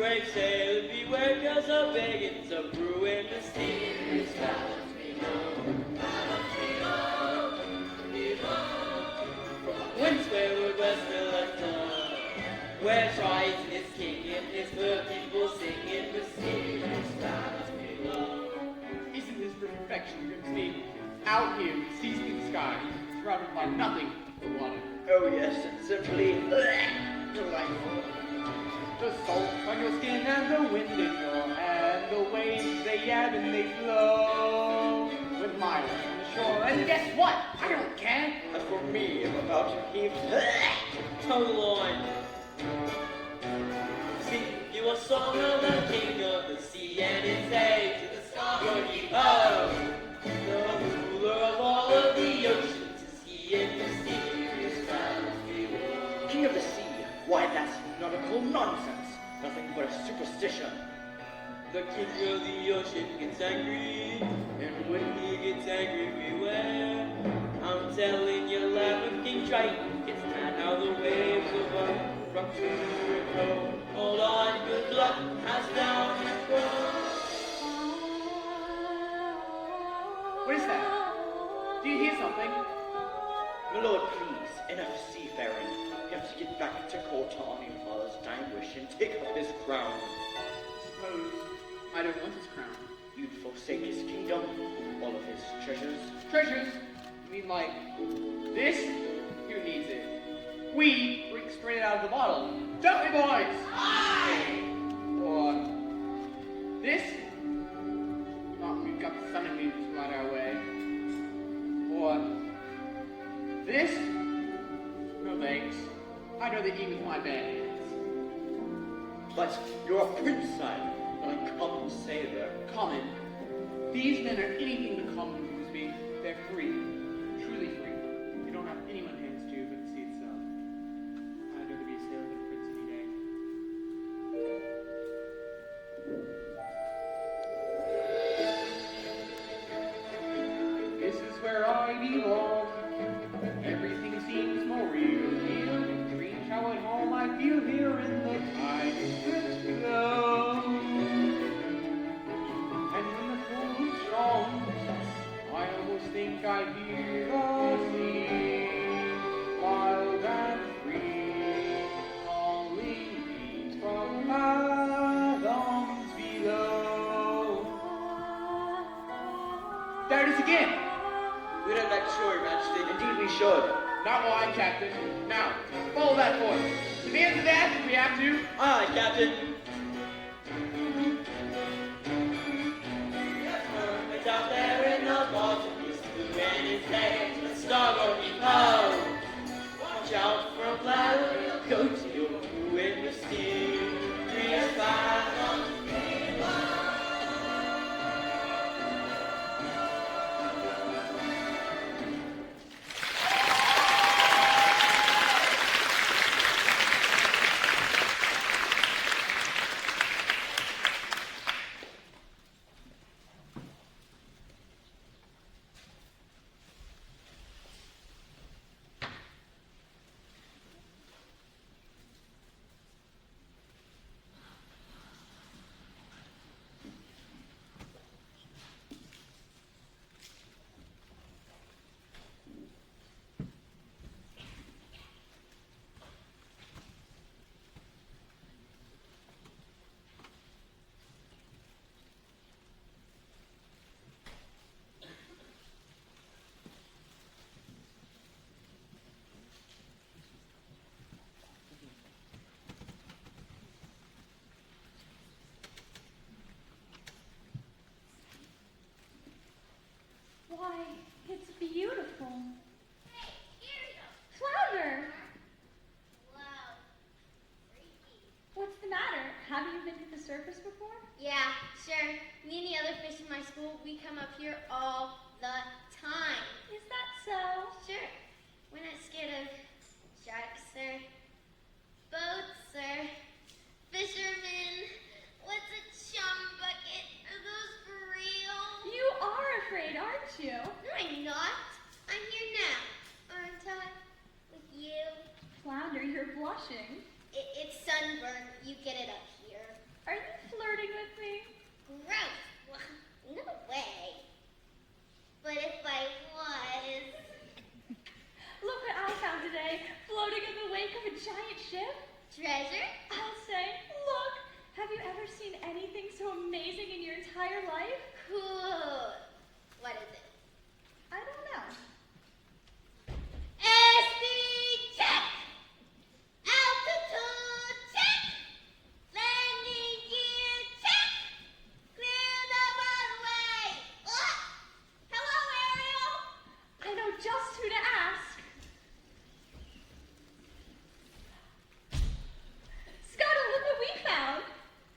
brave sailor, beware, 'cause a begin's a brewing, mysterious battles below. Windswear west to left, where tries his king and his people singing mysterious battles below. Isn't this perfection, Grimsby? Out here, in the sea-split sky, surrounded by nothing but water. Oh yes, it's simply delightful. The salt on your skin and the wind in your hand, the waves they ebb and they flow. With miles from the shore, and guess what? I don't care. As for me, I'm about to heave Hold on. Sing you a song of the king of the sea and its age to the sky. Oh, the ruler of all of the oceans is he in mysterious battles below. King of the sea, why that's nautical nonsense. Nothing but a superstition. The king of the ocean gets angry, and when he gets angry, beware. I'm telling you, laughing King Triton gets mad how the waves of our rock to and fro. Hold on, good luck, as down and go. What is that? Do you hear something? My lord, please, enough seafaring. We have to get back to court to honor your father's dying wish and take up his crown. Suppose I don't want his crown. You'd forsake his kingdom, all of his treasures. Treasures? You mean like this? Who needs it? We drink straight out of the bottle, don't we, boys? Aye! Or this? Not we've got the sun and moon to light our way. Or this? No thanks. I know that eat with my bare hands. But you're a prince, sire, not a common sailor. Common. These men are anything but common, Grimsby. They're free. Truly free. You don't have anyone hands to but the sea itself. I'd rather be a sailor than a prince any day. This is where I belong. Everything seems more real. Strange how at home I feel here in the tide below. And when the pull is strong, I almost think I hear the sea, wild and free, calling me from fathoms below. There it is again. We'd head back to shore, Your Majesty. Indeed we should. Not while I'm captain. Now, follow that voice. To the end of that, if we have to. Aye, Captain. It's out there in the water, it's blue and it's red, the starboard keep ho. Watch out for a cloud, go to your crew in mysterious fathoms below. Why, it's beautiful. Hey, Flounder! Wow. Freaky. What's the matter? Have you been to the surface before? Yeah, sure. Me and the other fish in my school, we come up here all the time. Is that so? Sure. We're not scared of sharks or boats or fishermen. What's a chum bucket? Are those for real? You are afraid, aren't you? No, I'm not. I'm here now. Aren't I? With you. Flounder, you're blushing. It's sunburn. You get it up here. ever seen anything so amazing in your entire life? Cool. What is it? I don't know. SD check! Altitude check! Landing gear check! Clear the runway! Hello, Ariel! I know just who to ask. Scuttle, look what we found.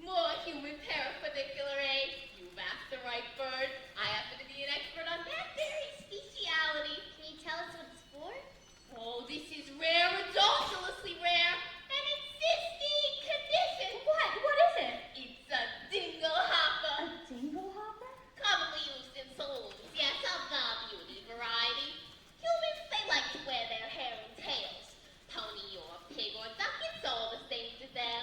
More human paraphernalia aid. You've asked the right bird. I happen to be an expert on that very speciality. Can you tell us what it's for? Oh, this is rare, ridiculously rare, and existing condition. What? What is it? It's a dingle hopper. A dingle hopper? Commonly used in saloons, yes, of the beauty variety. Humans, they like to wear their hair in tails. Pony or pig or duck, it's all the same to them.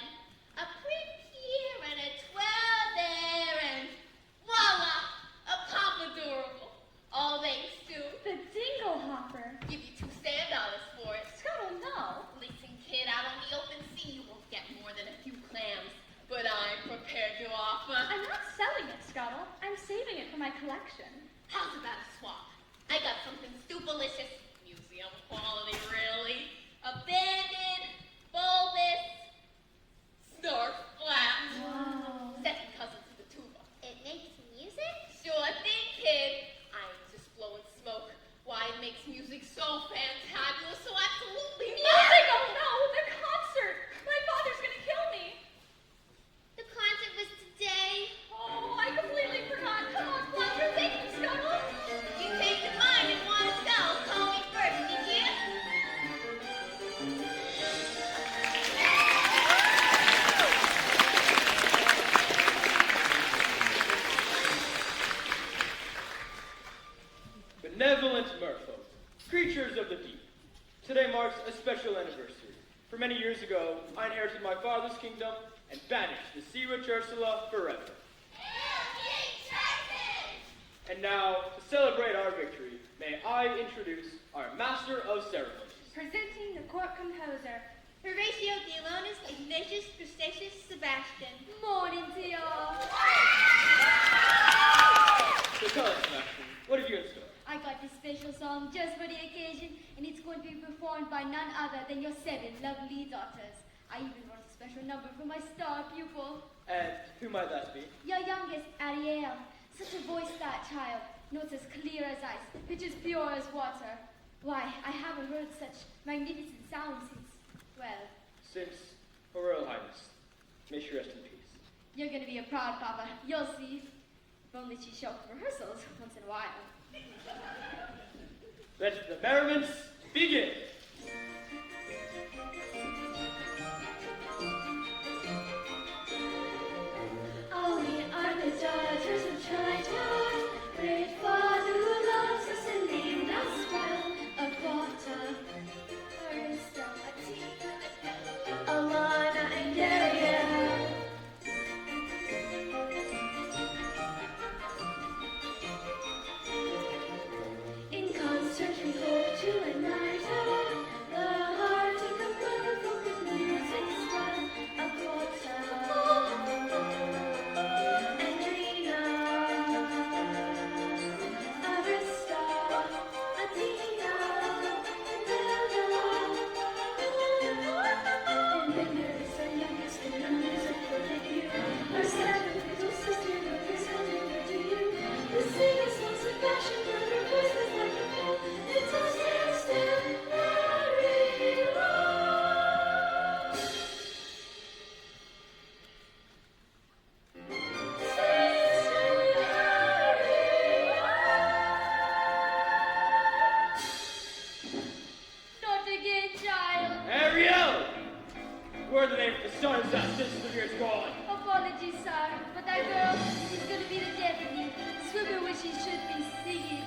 A print here and a twirl there and voila! A pompadourable. All thanks to The dingle hopper. give you $2 $10 for it. Scuttle, no. Listen, kid, out on the open sea, you won't get more than a few clams. But I'm prepared to offer. I'm not selling it, Scuttle. I'm saving it for my collection. How's about a swap? I got something stupelicious. Museum quality, really. Abandoned, bulbous, snarf flat. Wow. Second cousin to the tuba. It makes music? Sure thing, kid. I ain't just blowing smoke. Why, it makes music so fantabulous, so absolutely Music! Oh no! The concert! My father's gonna kill me! The concert was today. Oh, I completely forgot. Come on, Flutter, take me, Scuttle! You take your mind and want to go. Call me first, did you? Benevolent merfolk, creatures of the deep. Today marks a special anniversary. For many years ago, I inherited my father's kingdom and banished the sea witch Ursula forever. And now, to celebrate our victory, may I introduce our master of ceremonies. Presenting the court composer. Horatio Theolonus Ignatius Crustaceus Sebastian. Morning to y'all. So tell us, Sebastian, what have you in store? I got this special song just for the occasion, and it's going to be performed by none other than your 7 lovely daughters. I even wrote a special number for my star pupil, And who might that be? your youngest, Ariel. Such a voice, that child. Notes as clear as ice, pitch as pure as water. Why, I haven't heard such magnificent sounds since, well, Since Her Royal Highness. May she rest in peace. you're going to be a proud papa. You'll see. If only she showed up for rehearsals once in a while. Let the merriments begin. Oh, we are the daughters of Triton, great Father who loves us and named us well. A quarter, Arista, Alana, and Ariel. In concert we hope to enlighten the heart of the merfolk with music swell. A quarter, Andrina, Arista, Athena, and Bella is our youngest and none is a you. Our 7th little sister who is coming to you. The singing songs of passion, but her voice is like a bell. It's a sister, Ariel. Not again, child. Ariel! Word the name of the sun is that sister of yours gone. Apologies, sir, but that girl is going to be the deputy. Swimmer where she should be singing.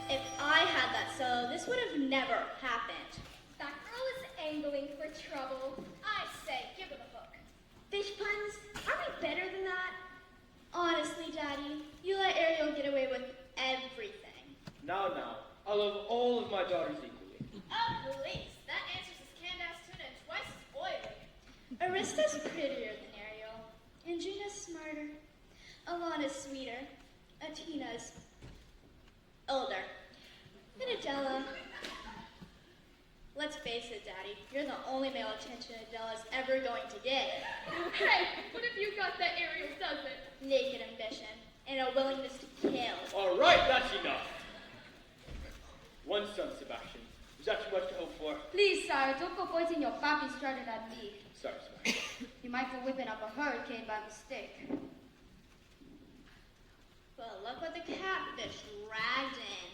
If I had that solo, this would have never happened. That girl is angling for trouble. I say, give her the hook. Fish puns? Are we better than that? Honestly, Daddy, you let Ariel get away with everything. Now, I love all of my daughters equally. Oh, please. That answers his canned ass tuna and twice as oily. Arista's prettier than Ariel. In And Gina's smarter. Alana's sweeter. Atina's older. And Adela. Let's face it, Daddy. You're the only male attention Adela's ever going to get. Hey, what if you got that Ariel doesn't? Naked ambition. And a willingness to kill. All right, that's enough. One son, Sebastian. Was that too much to hope for? Please, sire, don't go pointing your pappy started at me. Sorry, Sebastian. You might go whipping up a hurricane by mistake. Well, look what the catfish dragged in.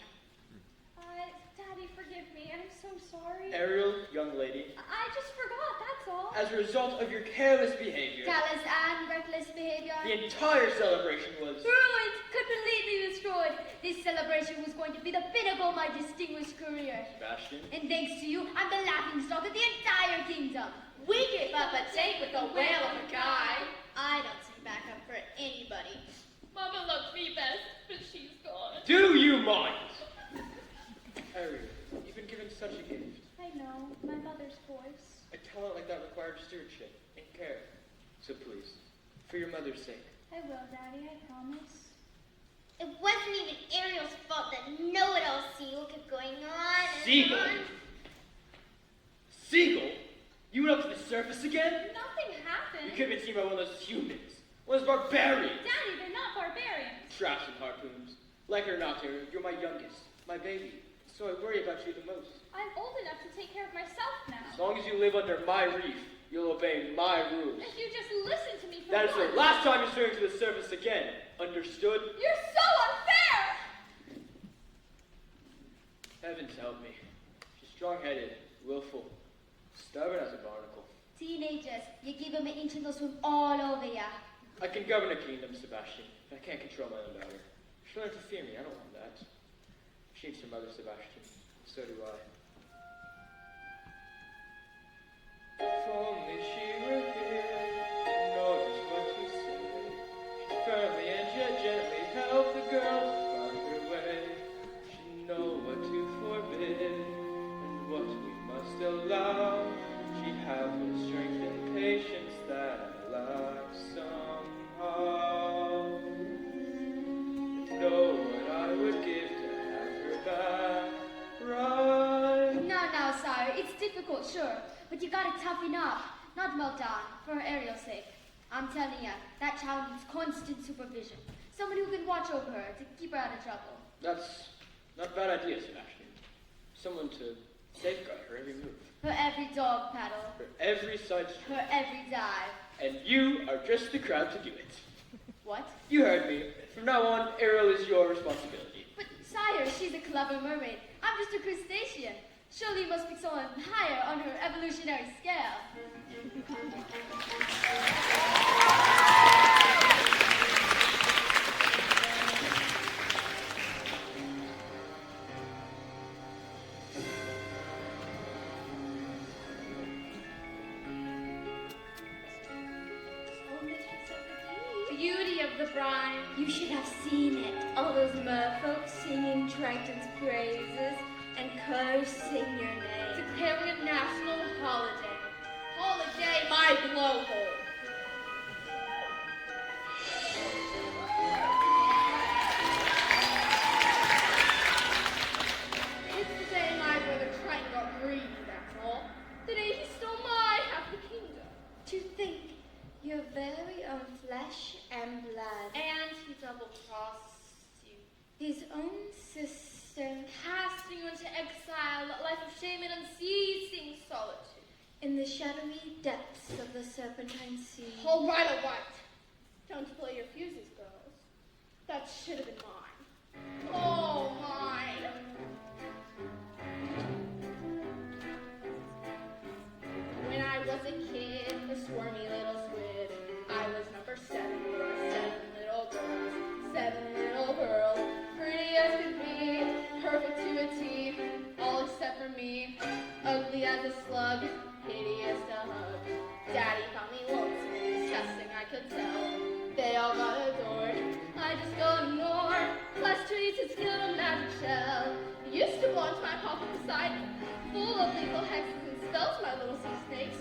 Daddy, forgive me. I'm so sorry. Ariel, young lady, I just forgot, that's all. as a result of your careless behavior, Callous and reckless behavior. the entire celebration was... Ruined, completely destroyed. This celebration was going to be the pinnacle of my distinguished career. Sebastian? And thanks to you, I'm the laughing stock of the entire kingdom. We give up a take with a whale of a guy. I don't take back up for anybody. Mama loves me best, but she's gone. Do you mind? Ariel, you've been given such a gift. I know, my mother's voice. A talent like that required stewardship and care. So please, for your mother's sake. I will, Daddy, I promise. It wasn't even Ariel's fault that know-it-all Seagull kept going on and Seagull? on. Seagull? You went up to the surface again? Nothing happened. You could have been seen by one of those humans. One of those barbarians. Daddy, they're not barbarians. Traps and harpoons. Like it or not, Ariel, you're my youngest, my baby. So I worry about you the most. I'm old enough to take care of myself now. As long as you live under my reef, you'll obey my rules. If you just listen to me for That is once. the last time you're swimming to the surface again. Understood? You're so unfair! Heavens help me. She's strong-headed, willful, stubborn as a barnacle. Teenagers, you give them an inch and they'll swim all over ya. I can govern a kingdom, Sebastian, but I can't control my own daughter. She'll learn to fear me. I don't want that. She needs her mother, Sebastian. So do I. If only she were here to know just what to say. She'd firmly and yet gently help the girl to find her way. She'd know what to forbid and what we must allow. She'd have the strength and patience that I lack somehow. And know what I would give to have her back right. Now, sire, it's difficult, sure, but you gotta toughen up, not melt down, for Ariel's sake. I'm telling ya, that child needs constant supervision. Someone who can watch over her to keep her out of trouble. That's not a bad idea, Sebastian. Someone to safeguard her every move, Her every dog paddle, her every side stroke. her every dive. And you are just the crowd to do it. What? You heard me. From now on, Ariel is your responsibility. But sire, she's a clever mermaid. I'm just a crustacean. Surely you must be someone higher on her evolutionary scale. Beauty of the brine. You should have seen it. All those merfolk singing Triton's praises and cursing your name. Declaring a national holiday. Holiday my blowhole. It's the day my brother Triton got greedy, that's all. The day he stole my half the kingdom. To think your very own flesh and blood, And he double-crossed you. his own sister, Casting you into exile, a life of shame and unceasing solitude. in the shadowy depths of the Serpentine Sea. All right. Don't play your fuses, girls. That should have been mine. Oh, mine. When I was a kid, a squirmy little squid, I was number 7. There were 7 little girls, pretty as could be, perfect to a T, all except for me, ugly as a slug, hideous to hug. Daddy found me lonesome, disgusting, I could tell. They all got adored, I just got ignored. Class treats its little magic shell. Used to launch my pocket beside me, full of legal hexes and spells, my little sea snakes.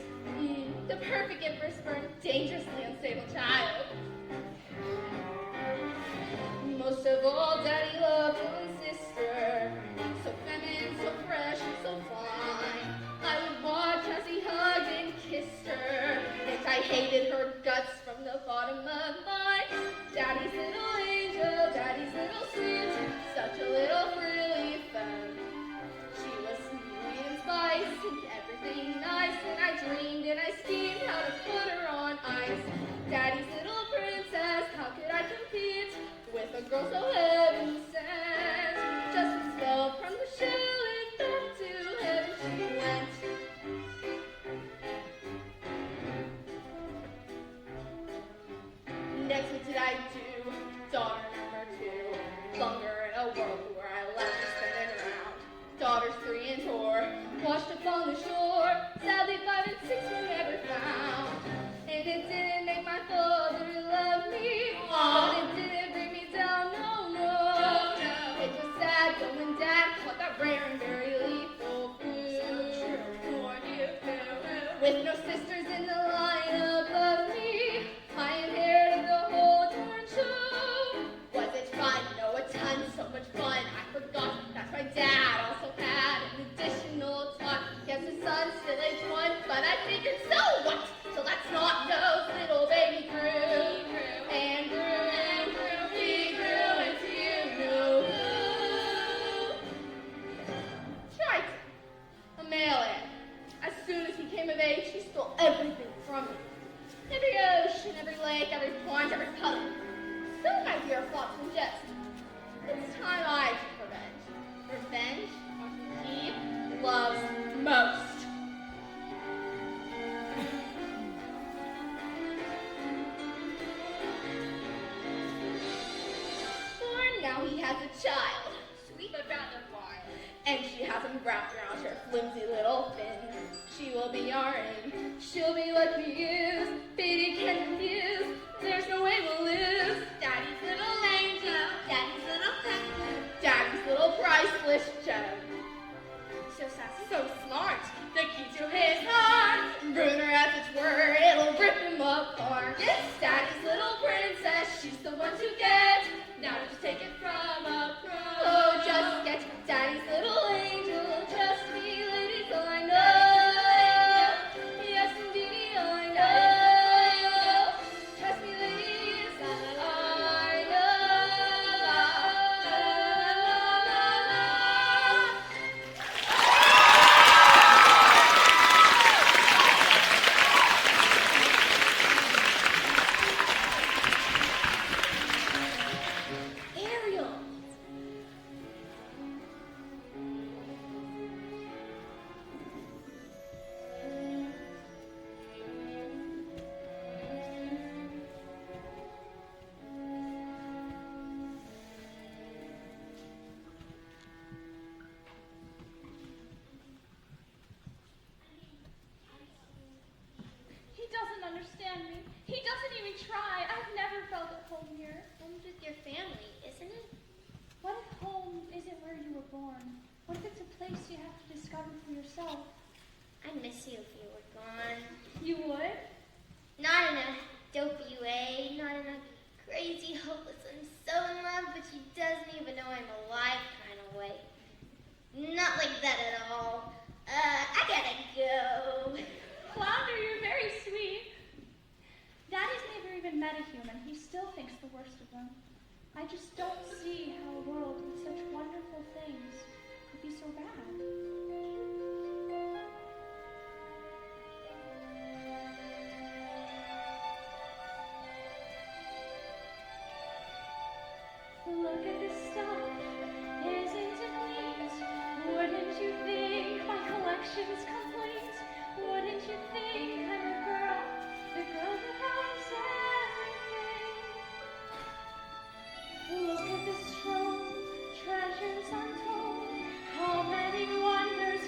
the perfect gift for a dangerously unstable child. Most of all, Daddy loved one sister, so feminine, so fresh, and so fine. I would watch as he hugged and kissed her, and I hated her guts from the bottom of mine. Daddy's little angel, Daddy's little sweet, such a little frilly femme. She was sweet and spice and everything nice, and I dreamed and I schemed how to put her on ice. Daddy's little princess, how could I compete with a girl so heaven sent? Just fell from the shell and back to heaven she went. Next, what did I do? Daughter number 2. Longer in a world where I left her spinning around. Daughters 3 and 4, washed up on the shore. Sadly, 5 and 6 were never found. And it didn't make my father love me, but it didn't bring me down, no, no. It was sad when Dad caught that rare and very lethal food. With no sisters in the line above me, I inherited the whole darn show. Was it fun? No, a ton, so much fun. I forgot that my dad also had an additional tot. Yes, his son still aged 1, but I figured, so what? So let's not know. Little baby grew and grew and grew. He grew into you know who. Triton, a male ant. As soon as he came of age, he stole everything from me. Every ocean, every lake, every pond, every puddle. So, my dear flocks and jets, it's time I took revenge. Revenge on who he loves most. For now he has a child, sweet but rather wild, and she has him wrapped around her flimsy little fin. She will be our aim, she'll be what we use. Baby can't confuse, there's no way we'll lose. Daddy's little angel, Daddy's little pet, Daddy's little priceless gem. So sassy, so smart, the key to his heart. Ruin her as its word, it'll rip him apart. It's Daddy's little princess, she's the one to get. Now just take it from a pro. Oh, just get Daddy's little angel. Trust me, ladies, I know. Yes, indeed, I know. Trust me, ladies, I Ariel. He doesn't understand me. He doesn't even try. I've never felt at home here. Home's with your family, isn't it? What if home isn't where you were born? What if it's a place you have to discover for yourself? I'd miss you if you were gone. You would? Not in a dopey way, not in a crazy, hopeless, I'm so in love, but she doesn't even know I'm alive kind of way. Not like that at all. I gotta go. Flounder, you're very sweet. Daddy's never even met a human. He still thinks the worst of them. I just don't see how a world with such wonderful things could be so bad. Look at this stuff, isn't it neat? Wouldn't you think my collection's complete? Wouldn't you think I'm the girl who has everything? Look at this trove, treasures untold. How many wonders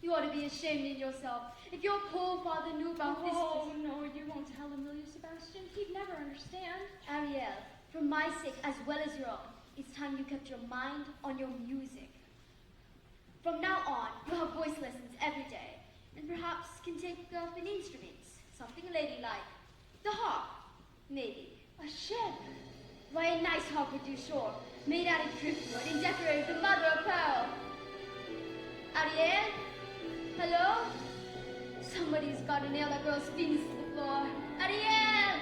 You ought to be ashamed in yourself. If your poor father knew about this. Oh, no, you won't tell him, will you, Sebastian? He'd never understand. Ariel, for my sake as well as your own, it's time you kept your mind on your music. From now on, you'll have voice lessons every day, and perhaps can take up an instrument, something ladylike. The harp, maybe. A ship. Why, a nice harp would do, sure, made out of driftwood and decorated with mother of pearl. Ariel? Hello? Somebody's got to nail that girl's feet to the floor. Ariel!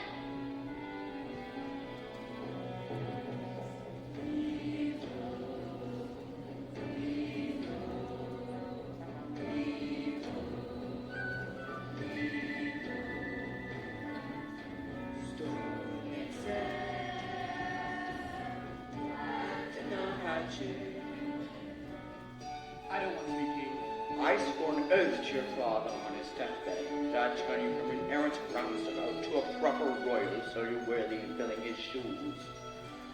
I don't want to be king. I swore an oath to your father on his deathbed that I'd turn you from an errant roundabout to a proper royal so you're worthy of filling his shoes.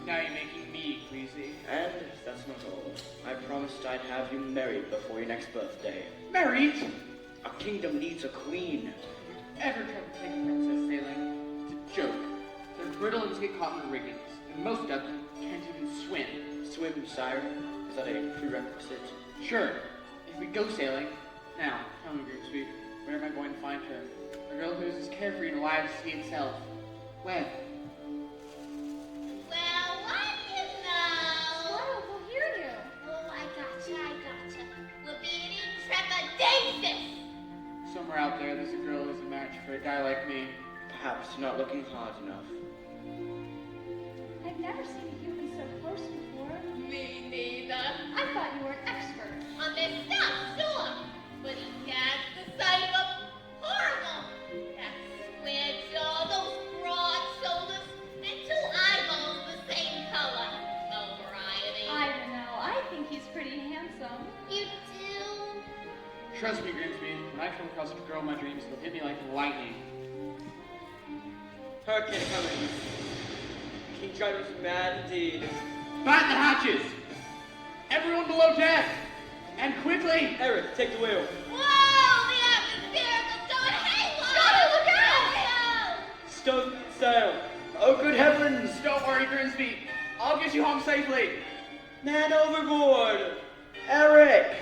Now you're making me queasy. And that's not all. I promised I'd have you married before your next birthday. Married? A kingdom needs a queen. Ever tried to take a princess sailing? It's a joke. They're brittle and get caught in the riggings, and most of them can't even swim. Swim, sire. Is that a prerequisite? Sure, if we go sailing. Now, tell me, Grimsby, where am I going to find her? A girl who is as carefree and alive as sea itself. When? Well, what do you know? Squirrel will hear you. Oh, I gotcha. We're being intrepidatious. Somewhere out there, there's a girl who's a match for a guy like me. Perhaps you're not looking hard enough. I've never seen a human so close before. Me neither. I thought you were an expert. On this stuff, sure. But he has the sight of a horrible. That square jaw, those broad shoulders, and two eyeballs the same color. No variety. I don't know. I think he's pretty handsome. You do? Trust me, Grimsby, when I come across a girl in my dreams, it'll hit me like lightning. Hurricane coming. King Triton's mad indeed. Batten the hatches! Everyone below deck! And quickly! Eric, take the wheel. Whoa! The atmosphere is going haywire! Look out! Stoke sail. Oh, good heavens! Don't worry, Grimsby. I'll get you home safely. Man overboard. Eric!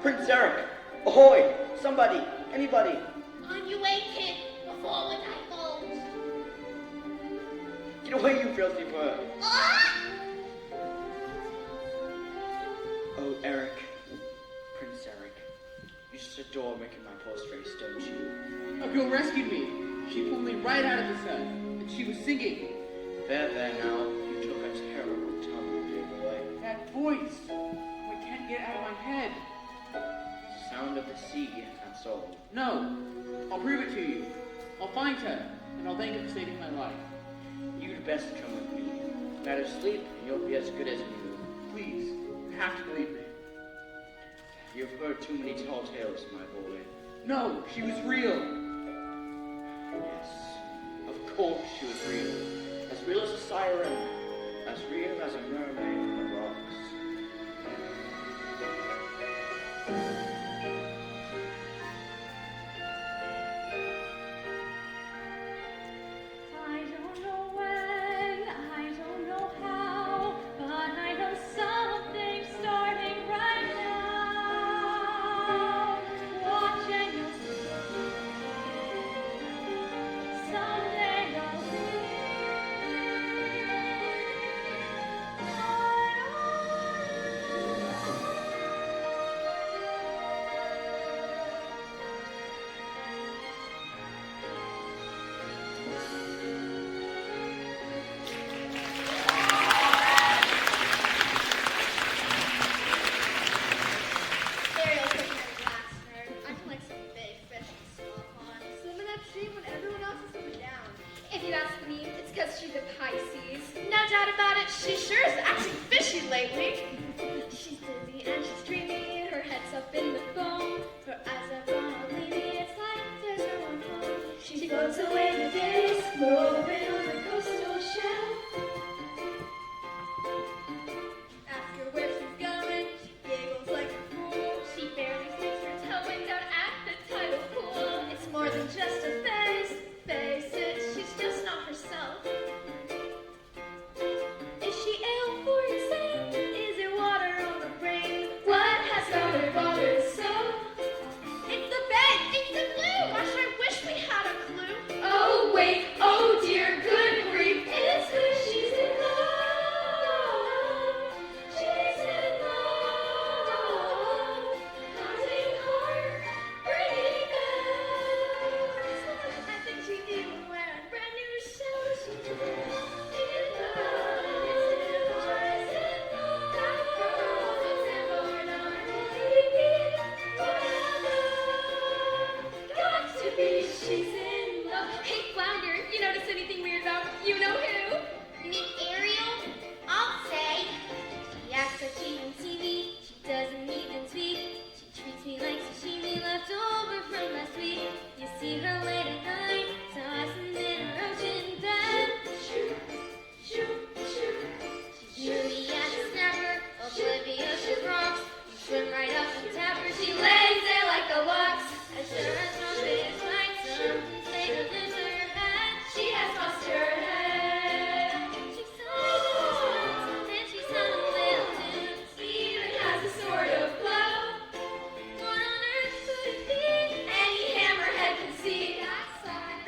Prince Eric! Ahoy! Somebody! Anybody! On your way, kid, before we divulge. Get away, you filthy bird! Ah! Oh, Eric. Prince Eric. You just adore making my post race, don't you? A girl rescued me. She pulled me right out of the sun, and she was singing. There now. You took a terrible tumble, dear boy. That voice. I can't get out of my head. Sound of the sea, that's all. No, I'll prove it to you. I'll find her, and I'll thank her for saving my life. You'd best come with me. Night of sleep, and you'll be as good as new. Please, you have to believe me. You've heard too many tall tales, my boy. No, she was real. Yes, of course she was real as a siren, as real as a mermaid on the rocks. I don't know when, I don't know how, but I know something's starting right now. Watching you someday you'll see. Ariel took my last nerd. I can like some big fish in a small pond. Swim in that stream when everyone else is swimming down. If you ask me, it's because she's a Pisces. No doubt about it, she sure is acting fishy lately. She's dizzy and she's dreamy. Her head's up in the foam. Her eyes are bromelainy. It's like there's no one home. She floats away the days, moving on the coastal shelf. Ask her where she's going. She giggles like a fool. She barely sticks her toe in down at the tidal pool. It's more than just a phase. Face it, she's just not herself. Is she ill or insane? Is it water on the brain? What has got her bothered so? It's the bed! It's the glue! Gosh, I wish we had a clue. Oh wait, oh dear, good grief. It's who she's in love. She's in love. Haunting heart, ringing bells. I think she's even wearing brand new shoes. She's in love. It's in love. That girl looks in born on baby. Got to be, she's in love. Hey, Flounder, you notice anything weird about you know who? You mean Ariel? I'll say. She acts like she don't see me. She doesn't even speak. She treats me like sashimi left over from last week. You see her late at night, tossing in her ocean bed. Shoot, shoot, shoot. She's moody as a snapper, oblivious to rocks. You swim right up and tap her. She lays there like a box. As sure as no face like something say to lose her head. She has lost her head. She sighs and she's hung little tunes. Even has a sort of glow. What on earth could it be? Any hammerhead can see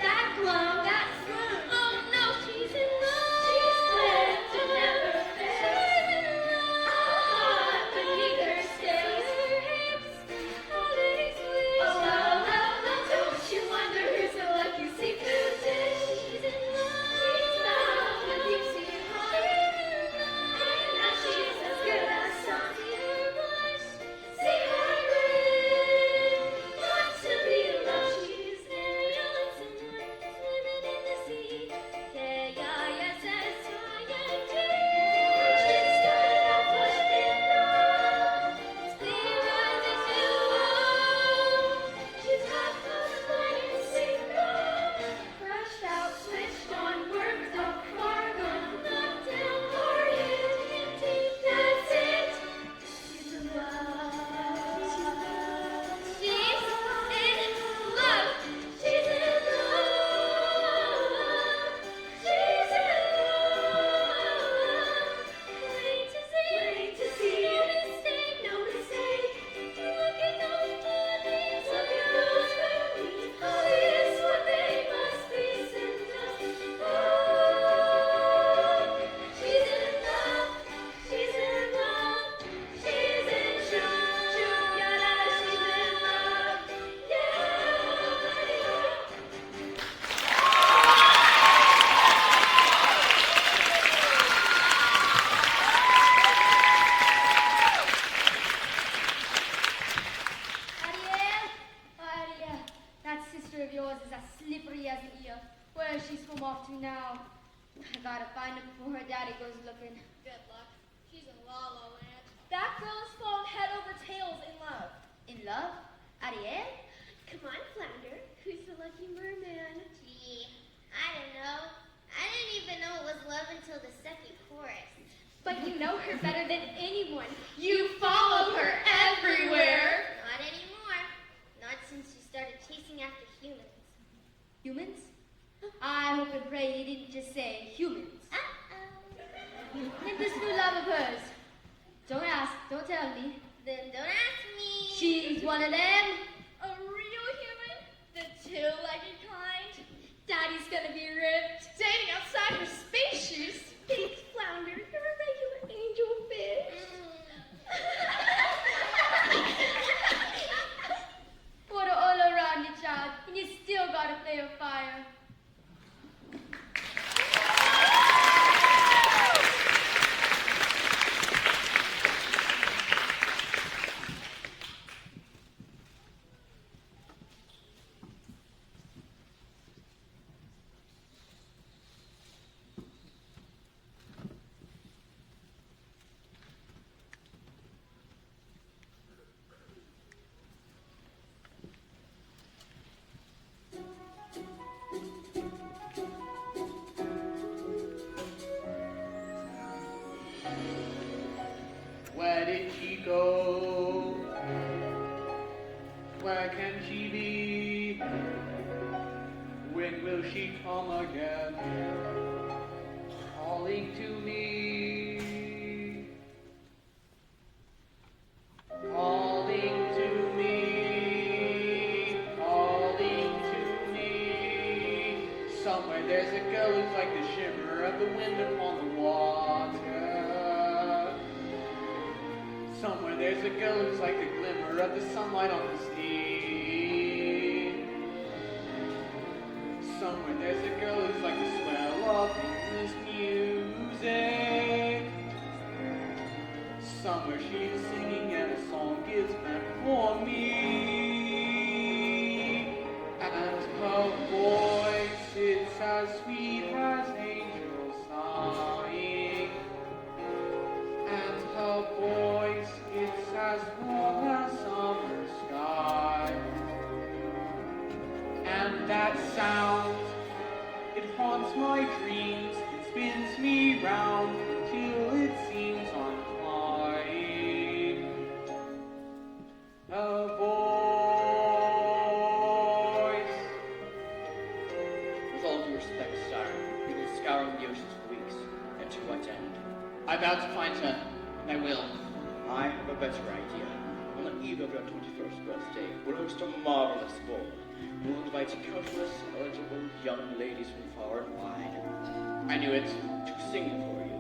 that glow. That's glow. Oh no, she's in love. She's lit to never fade. She's in love. Hot beneath her Her stays. hips find her before her daddy goes looking. Good luck. She's in La La Land. That girl has fallen head over tails in love. In love? Ariel? Come on, Flounder. Who's the lucky merman? Gee, I don't know. I didn't even know it was love until the second chorus. But you know her better than anyone. You follow her everywhere. Not anymore. Not since you started chasing after humans. Humans? I hope and pray he didn't just say humans. Uh-oh. And this new love of hers. Don't ask, don't tell me. Then don't ask me. She's one of them. A real human? The two-legged kind? Daddy's gonna be ripped. Dating outside her space shoes. Thanks, Flounder. You're a regular angel fish. Put it all around you, child, and you still gotta play with fire. Where did she go? Where can she be? When will she come again? Calling to me. Calling to me. Calling to me. Somewhere there's a girl who's like the shimmer of the wind upon the water. Somewhere there's a girl who's like the glimmer of the sunlight on the sea. Somewhere there's a girl who's like the swell of endless music. Somewhere she's singing and a song is meant for me. And her voice, it's as sweet as angels sighing. And her voice, it's as warm as summer sky. And that sound, it haunts my dreams, it spins me round till it seems I'm flying. A voice. With all due respect, sire, you've been scouring the oceans for weeks. And to what end? I vow to find her, and I will. I have a better idea. On the eve of your 21st birthday, we'll host a marvelous ball. We'll invite countless eligible young ladies from far and wide I knew it. to sing for you.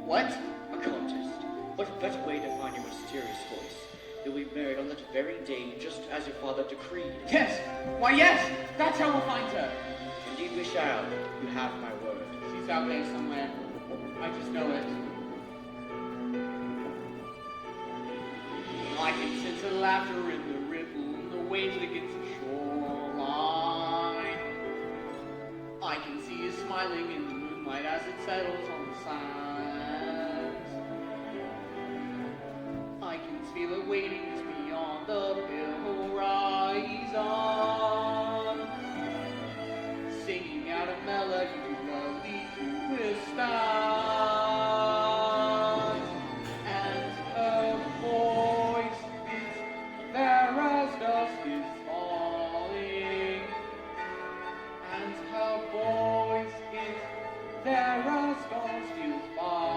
What? A contest. What better way to find your mysterious voice? You'll be married on that very day, just as your father decreed. Yes! Why, yes! That's how we'll find her. Indeed we shall. You have my word. She's out there somewhere. I just know it. I can sense her laughter in the ripple, in the waves against the shoreline. I can see her smiling in the moonlight as it settles on the sands. I can feel her waiting just beyond the horizon, singing out a melody too lovely to withstand. And her voice is there as dusk is falling. And her voice is there as dawn steals by.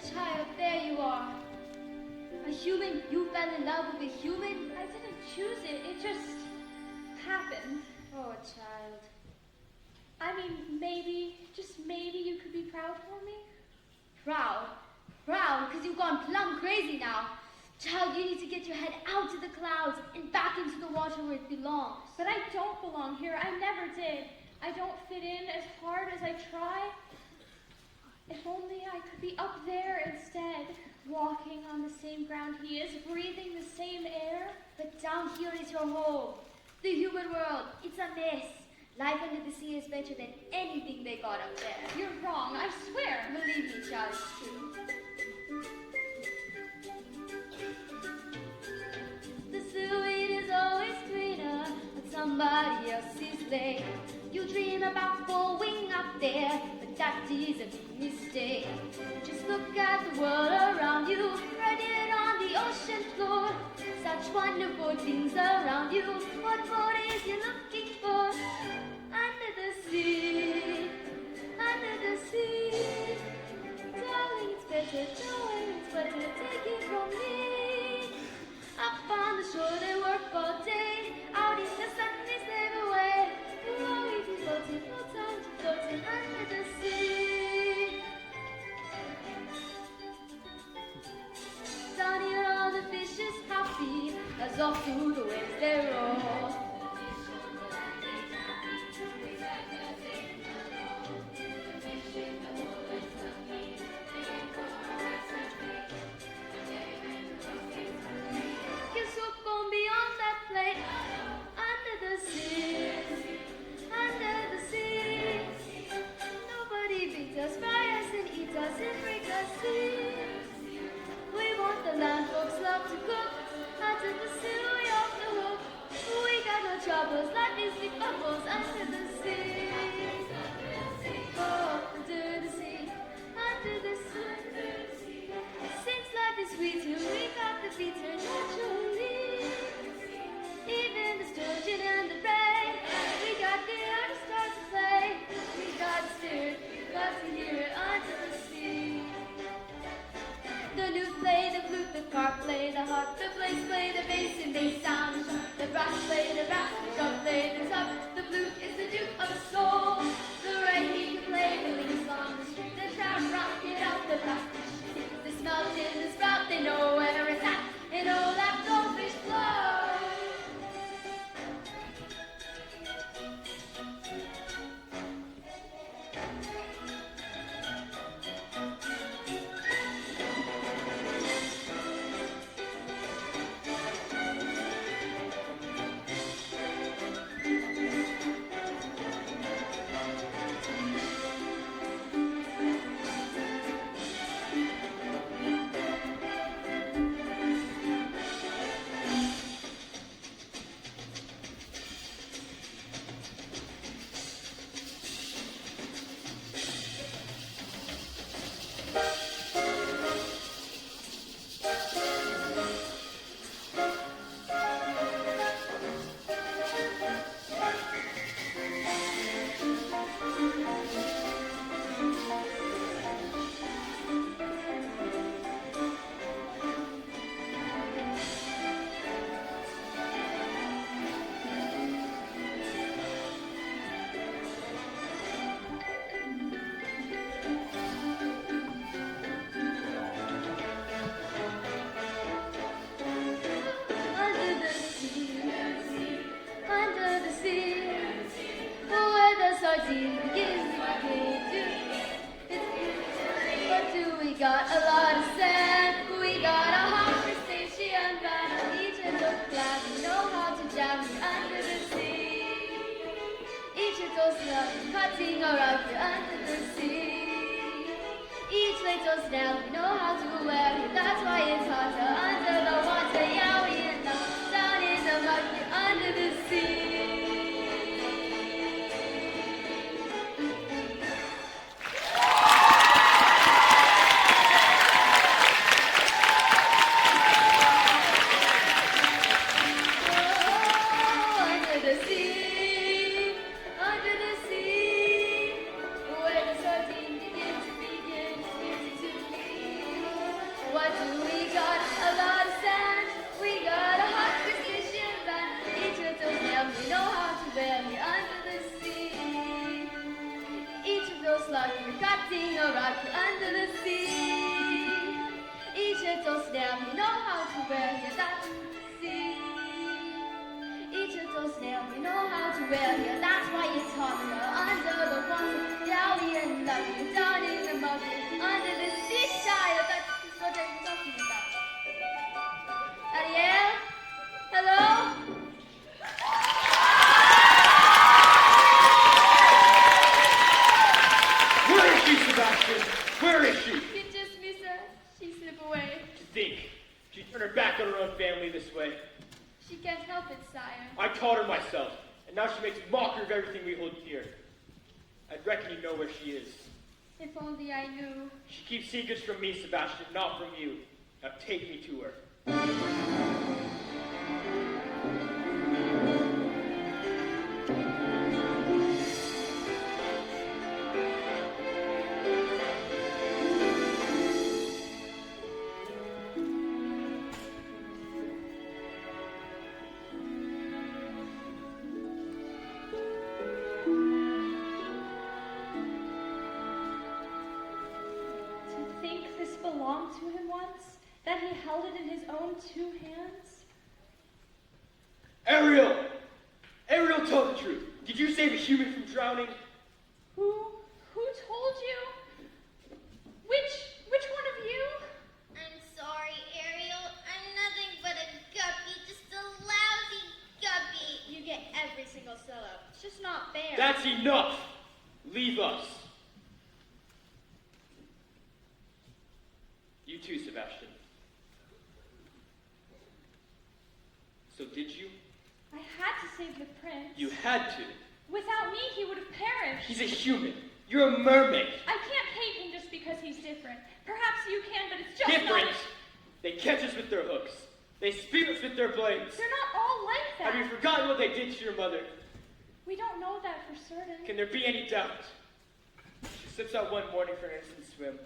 child, there you are. A human? You fell in love with a human? I didn't choose it. It just happened. Oh, child. I mean, maybe, just maybe you could be proud for me? Proud? Proud? Because you've gone plumb crazy now. Child, you need to get your head out of the clouds and back into the water where it belongs. But I don't belong here. I never did. I don't fit in as hard as I try. If only I could be up there instead, walking on the same ground he is, breathing the same air. But down here is your home. The human world. It's a mess. Life under the sea is better than anything they got up there. You're wrong, I swear. Believe me, child, it's true. The seaweed is always greener on somebody else's lake. You dream about going up there, but that is a big mistake. Just look at the world around you, right here on the ocean floor. Such wonderful things around you. What more is you looking for? Under the sea, under the sea. Darling, it's better, darling, it's better, take it from me. Up on the shore they work all day, out in the sun they slave away. We're always floating, no time to floating under the sea. Down here all the fish is happy, as off through the waves they roll. We want the land folks love to cook. Out of the sea, we off the hook. We got no troubles, life is big bubbles under the sea. Oh, under the sea, under the sea. Since life is sweet here, we got the bitter naturally. Even the sturgeon and the rain, we got the air to start to play. We got spirit, we got to hear it under the sea. The lute play, the flute, the harp play, the harp, the bass play, the bass and bass sound. The brass play, the brass, the drum play, the top. The flute is the duke of the soul. The right he can play the links on the street. The trout rock it out the plastic. The smelt in the sprout, they know where it's at. And oh, that goldfish flow. Got a lot of sand, we got a hot crustacean battle. Each of those glad we know how to jam under the sea. Each of those love cutting around you under the sea. Each little snail we know how to wear it. That's why it's hotter under the water. Yeah, we end up down in the mud under the sea. so sluggy, regretting a rod under the sea. Each little snail you know how to wear here, that's sea. Each little snail you know how to wear here, that's why you toss her under the water. Yowie and lovey, down in the mud, under the sea, child. That's what I'm talking about. Ariel? Hello? Where is she, Sebastian? Where is she? You just miss her. She slipped away. To think, she turned her back on her own family this way. She can't help it, sire. I taught her myself, and now she makes mockery of everything we hold dear. I reckon you know where she is. If only I knew. She keeps secrets from me, Sebastian, not from you. Now take me to her. To think this belonged to him once, that he held it in his own 2 hands. Ariel! Ariel, tell the truth. Did you save a human from drowning? Who told you? Which one of you? I'm sorry, Ariel. I'm nothing but a guppy, just a lousy guppy. You get every single solo. It's just not fair. That's enough! Leave us. You too, Sebastian. So did you? I had to save the prince. You had to. Without me, he would have perished. He's a human. You're a mermaid. I can't hate him just because he's different. Perhaps you can, but it's just Different. not. They catch us with their hooks. They spear us with their blades. They're not all like that. Have you forgotten what they did to your mother? We don't know that for certain. Can there be any doubt? She slips out one morning for an innocent swim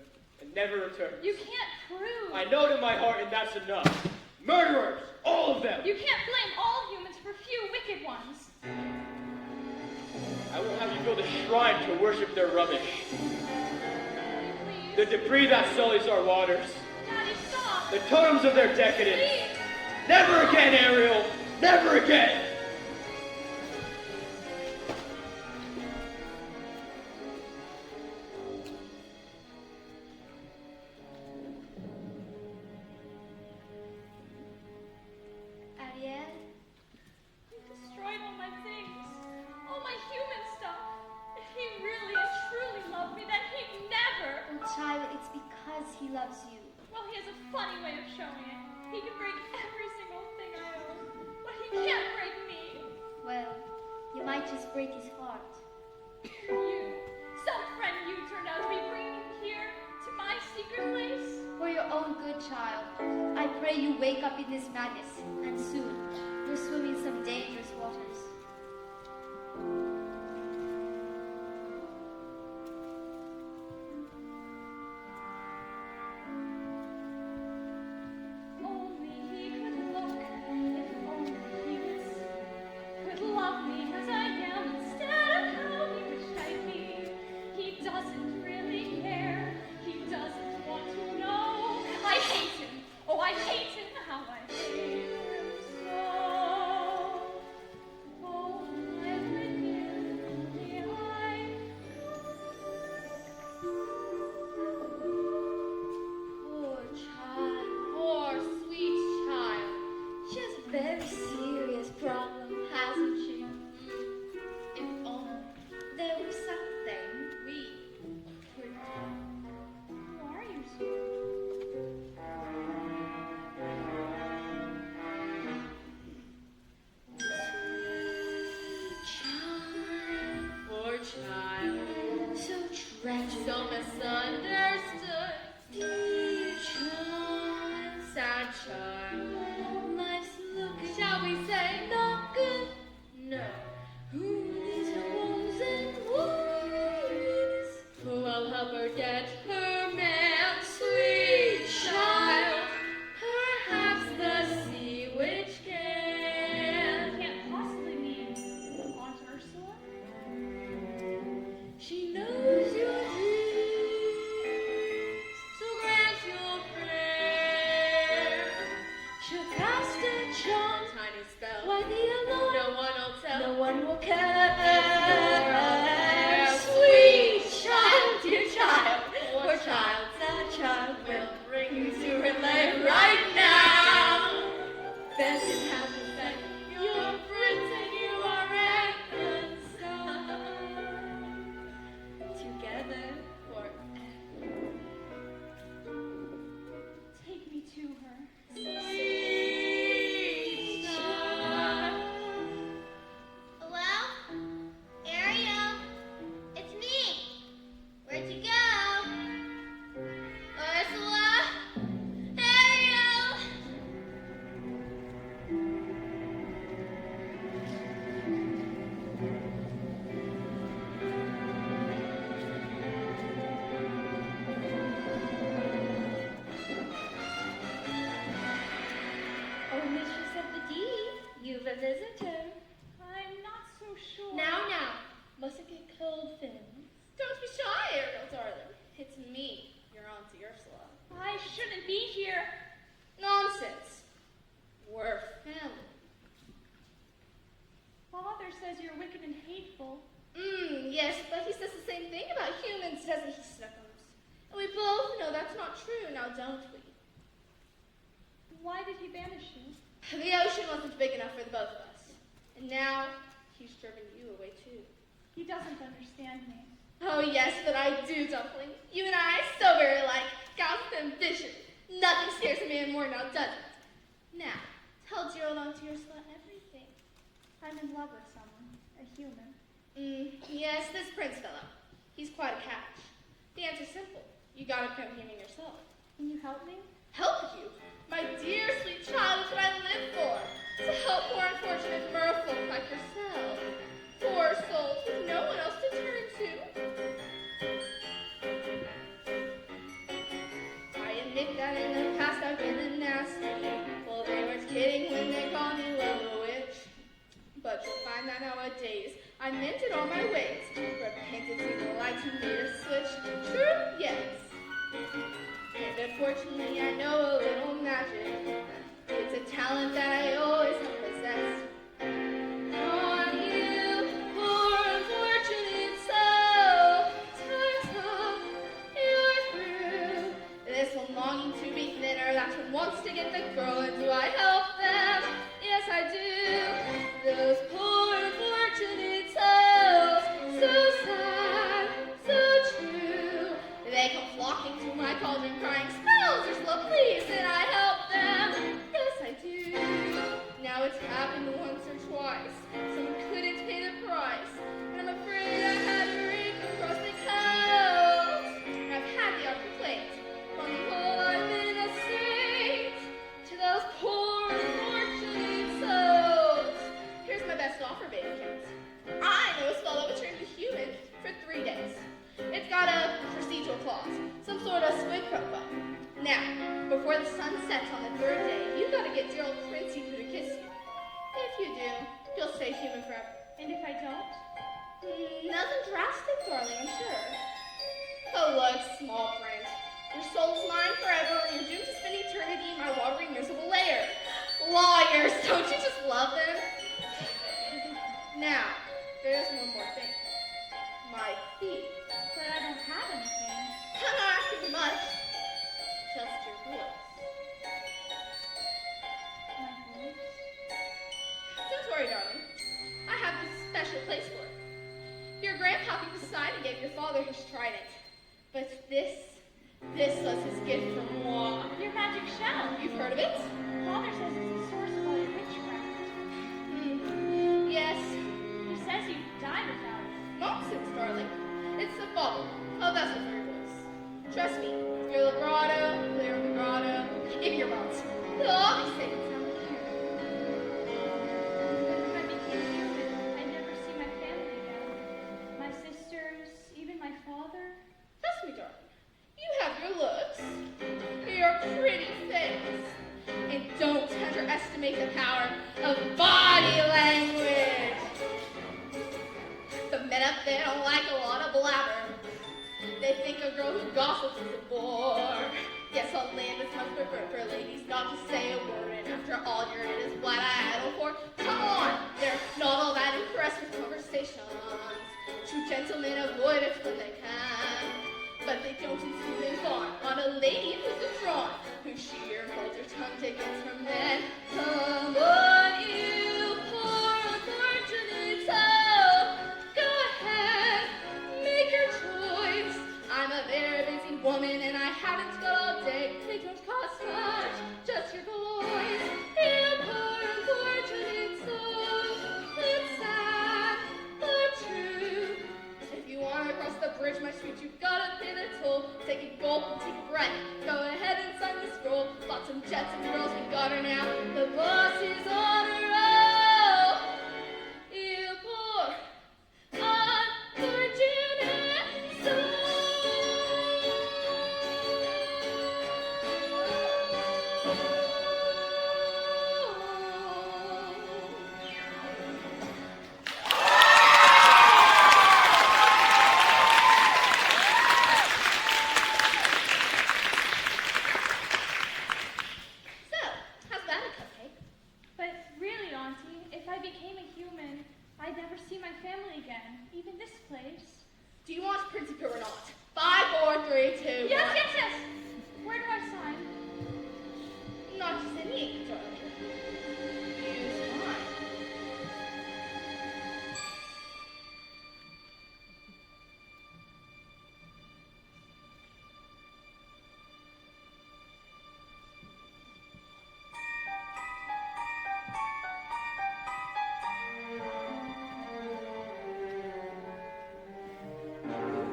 and never returns. You can't prove. I know it in my heart, and that's enough. Murderers! All of them! You can't blame all humans for few wicked ones. I will have you build a shrine to worship their rubbish. Please. The debris that sullies our waters. Daddy, stop. The totems of their decadence. Please. Never again, Ariel! Never again! Ariel? He destroyed all my things. All my human stuff. If he really and truly loved me, then he'd never. Oh, child, it's because he loves you. Well, he has a funny way of showing it. He can break every single thing I own. But he can't break me. Well, you might just break his heart. You. Some friend you turned out to be bringing him here to my secret place. For your own good, child, I pray you wake up in this madness, and soon you'll swim in some dangerous waters. Only he could look, if only he could love me as I am instead of how he wished I'd be. He doesn't really care. He doesn't want to know. I hate him. Oh, I hate him. How I hate him so. Oh, I've been here. Only I. Poor child, poor sweet child. She has a very serious problem, hasn't she? If only there was something we could do. Who are you, sir? Child, Poor child, so tragic. so misunderstood. Dear child, Sad child. life's looking Shall we say not good. no? Who needs her woes and worries? Who will help her get her man? Sweet child, Perhaps the sea witch can. Can't possibly be Aunt Ursula. she knows you're people. Yes, but he says the same thing about humans, doesn't he, Snuggums? And we both know that's not true, now don't we? Why did he banish you? The ocean wasn't big enough for the both of us. And now, he's driven you away too. He doesn't understand me. Oh yes, but I do, Dumpling. You and I, so very alike. Gals with ambition. Nothing scares a man more now, does it? Now, tell dear old Auntie Ursula everything. I'm in love with someone, a human. Yes, this prince fellow. He's quite a catch. The answer's simple. You gotta come him yourself. Can you help me? Help you? My dear sweet child is what I live for. To help poor unfortunate merfolk like yourself. Poor souls with no one else to turn to. I admit that in the past I've been a nasty. Well, they weren't kidding when they called me Little Witch. But you'll find that nowadays I mended all my ways. Repented to the light and made a switch. True? Yes. And unfortunately, I know a little magic. It's a talent that I always have possessed. On you, poor unfortunate soul, time's up, you're through. This one longing to be thinner, that one wants to get the girl, and do I help them? Yes, I do. Those poor unfortunate souls, so sad, so true. They come flocking to my cauldron, crying, spells, Ursula, please, and I help them. Yes, I do. Now it's happened once or twice. Someone couldn't pay the price, and I'm afraid I had a ring across the coast. I've had the odd complaint. On the whole, I've been a saint to those poor unfortunate souls. Here's my best offer, baby cats. I know a spell that would turn you human for 3 days. It's got a procedural clause, some sort of squid pro quo. Now, before the sun sets on the 3rd day, you gotta get dear old Princey Pooh to kiss you. If you do, you'll stay human forever. And if I don't? Nothing drastic, darling, I'm sure. Oh, look, small print. Your soul's mine forever, and you're doomed to spend eternity in my watery, miserable lair. Lawyers, don't you just love them? Now, there's one more thing. My fee. But I don't have anything. I'm not asking for much. Just your voice. My voice? Don't worry, darling. I have a special place for it. Your grandpappy Poseidon gave your father his trident. But this was his gift from moi. Your magic shell. You've heard of it? Father says it's the source of all your witchcraft. Yes. He says you die without it. Nonsense, darling. It's the bubble. Oh, that's it for your voice. Trust me, your vibrato, clear vibrato, if you're right. They'll all be safe and sound here. If I became human, I'd never see my family again. My sisters, even my father. Trust me, darling. You have your looks, your pretty face, and don't underestimate the power of body language. The men up there don't like a lot of blabber. They think a girl who gossips is a bore. Yes, I'll land this much for ladies not to say a word, and after all you're in is what I idle for. Come on, they're not all that impressed with conversations. True gentlemen avoid it when they can. But they don't insist on a lady who's a drawn, who sheer holds her tongue to get from men. Come on, you poor unfortunate soul. Go ahead, make your choice. I'm a very busy woman and I haven't got all day. They don't cost much, just your voice. You poor unfortunate soul. It's sad, but true. If you want to cross the bridge, my sweet, you've got to pay the toll. Take a gulp and take a breath. Go ahead and sign the scroll. Lots of jets and girls, we got her now. The boss is on a roll. You poor unfortunate soul. free to. Yes, yes, yes. Where do I sign? Not just any ink, darling. Use mine.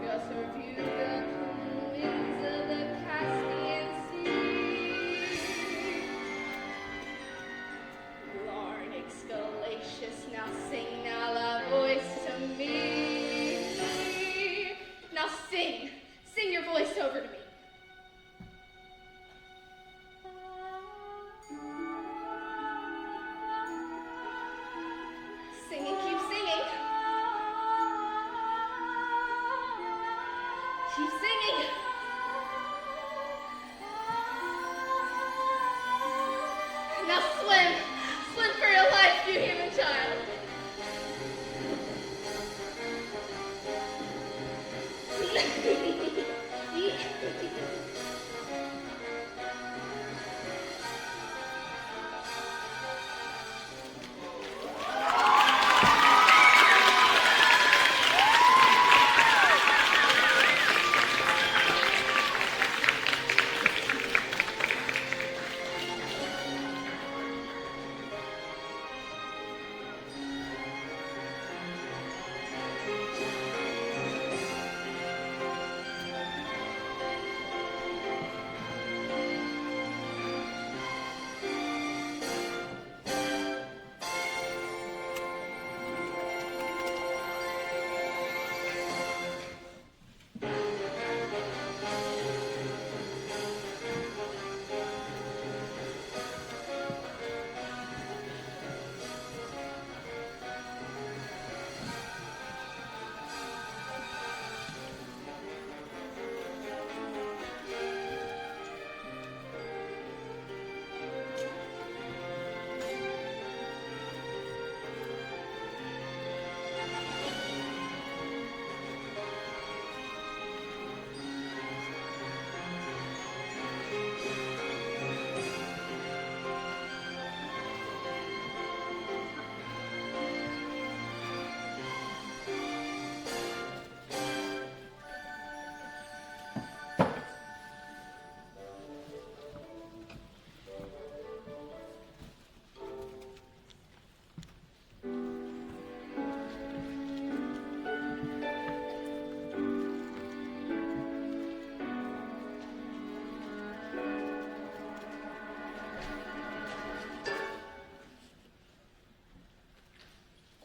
Just review the winds of the Caspian Sea. Larynx Galatius, now sing now la voice to me. Now sing, sing your voice over to me. Sing and keep singing. Keep singing. Now swim. Swim for your life, you human child.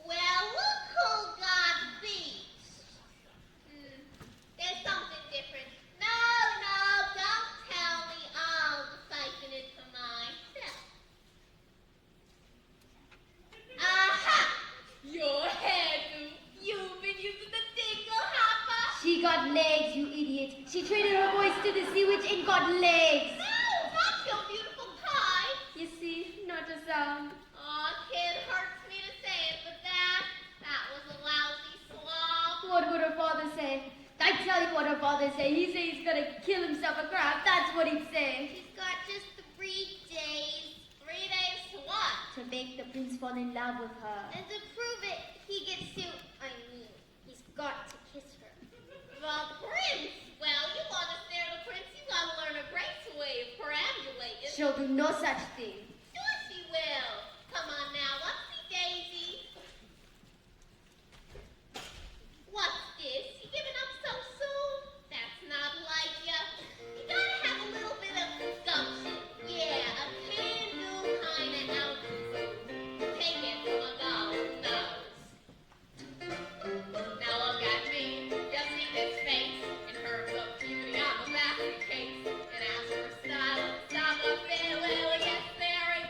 Well, look who got beat. There's something different. No, don't tell me. I'll siphon it for myself. Aha! Your head, you've been using the dingle hopper. She got legs, you idiot. She traded her voice to the sea witch and got legs. No, not your beautiful pie. You see, not a sound. Aw, kid, hurts me to say it, but that was a lousy slob. What would her father say? I tell you what her father say. He say he's gonna kill himself a crab. That's what he'd say. He's got just 3 days. 3 days to what? To make the prince fall in love with her. And to prove it, he gets to, he's got to kiss her. The prince? Well, you want to snare the prince, you gotta learn a great way of perambulating. She'll do no such thing. Sure she will. Come on now, whoopsie daisy. What's this? You giving up so soon? That's not like ya. You gotta have a little bit of gumption. Yeah, a can-do kind of altitude. Take it from a golden nose. Now look at me. You see this face? In terms of beauty, I'm a basket case. And as for style, I'm a fair, well, yes, there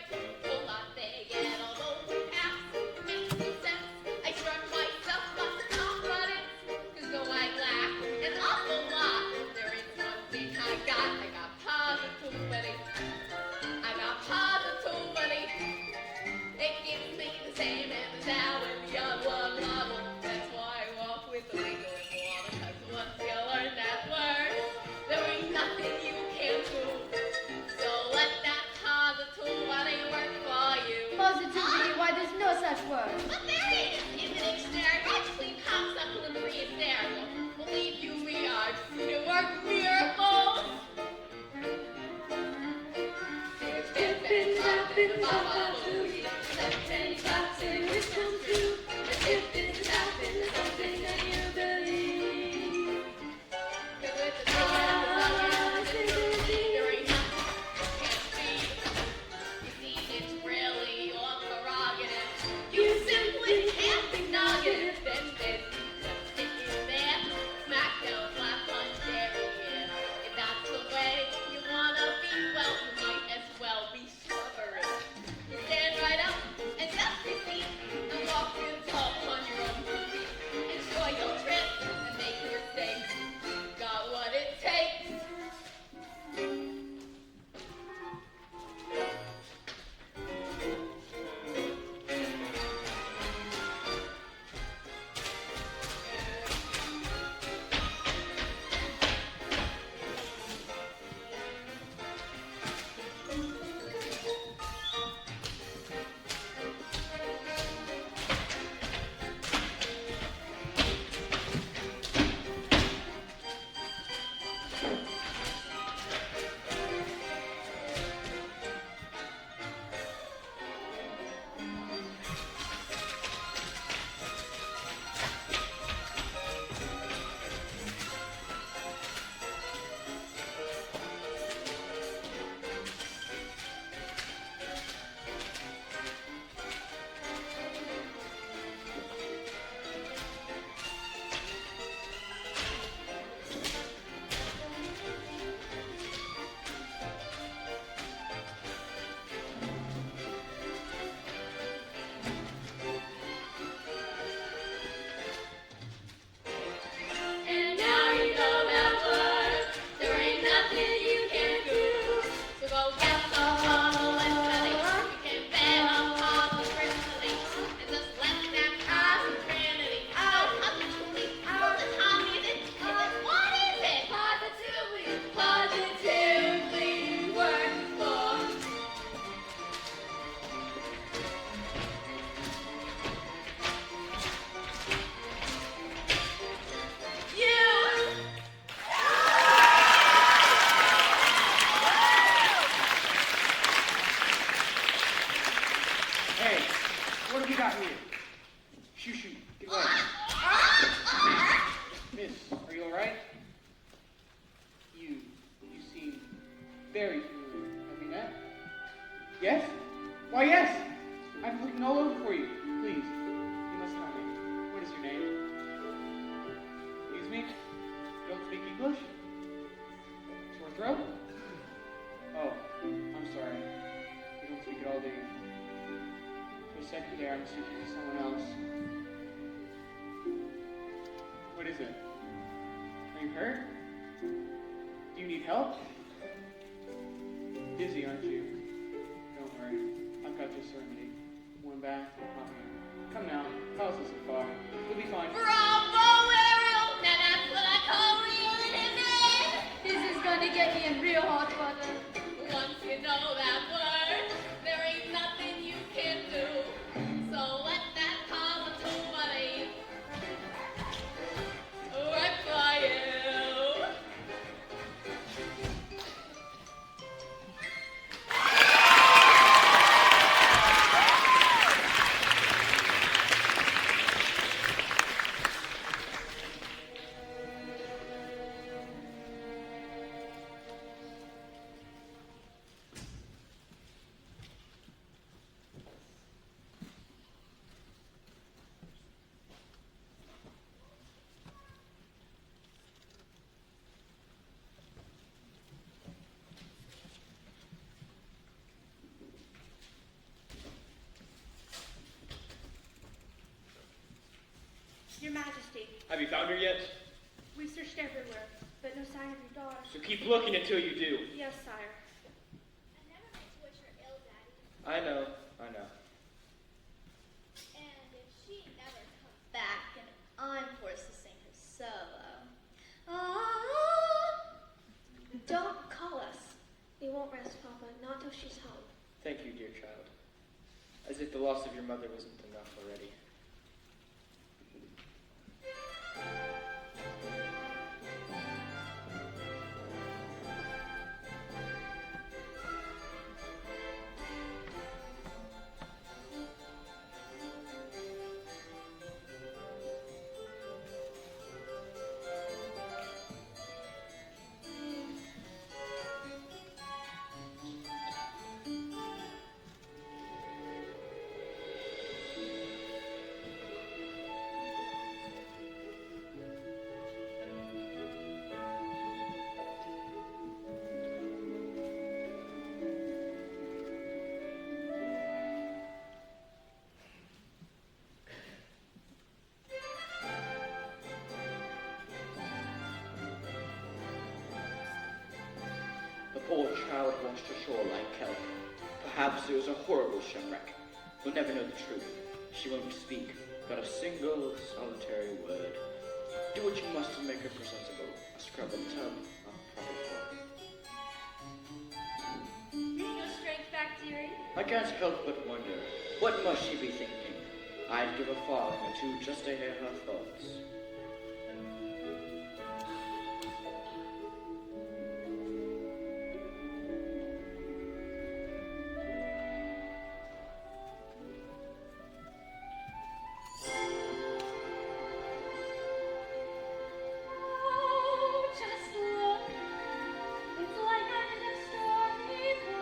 Your Majesty, Have you found her yet? we searched everywhere, but no sign of your daughter. So keep looking until you do. Yes, sire. I never meant to wish her ill, Daddy. I know. And if she never comes back, and I'm forced to sing her solo. Don't call us. We won't rest, Papa, not till she's home. Thank you, dear child. As if the loss of your mother wasn't enough already. poor child washed ashore like kelp. Perhaps it was a horrible shipwreck. We'll never know the truth. She won't speak, not a single solitary word. Do what you must to make her presentable. A scrub and tub, a proper form. Getting your strength back, dearie? I can't help but wonder, what must she be thinking? I'd give a farthing or two just to hear her thoughts. Oh, just look. It's like I'm in a storybook.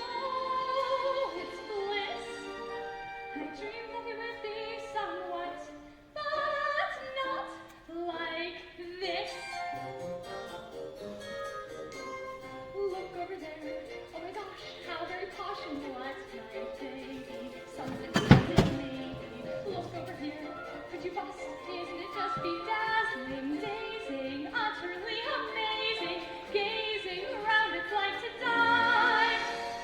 Oh, it's bliss. I dreamed that it would be somewhat, but not like this. Look over there. Oh my gosh, how very posh and what my baby. Something maybe. Look over here. Could you bust? Isn't it just bedazzling, dazing, utterly amazing? Gazing around, it's like to die.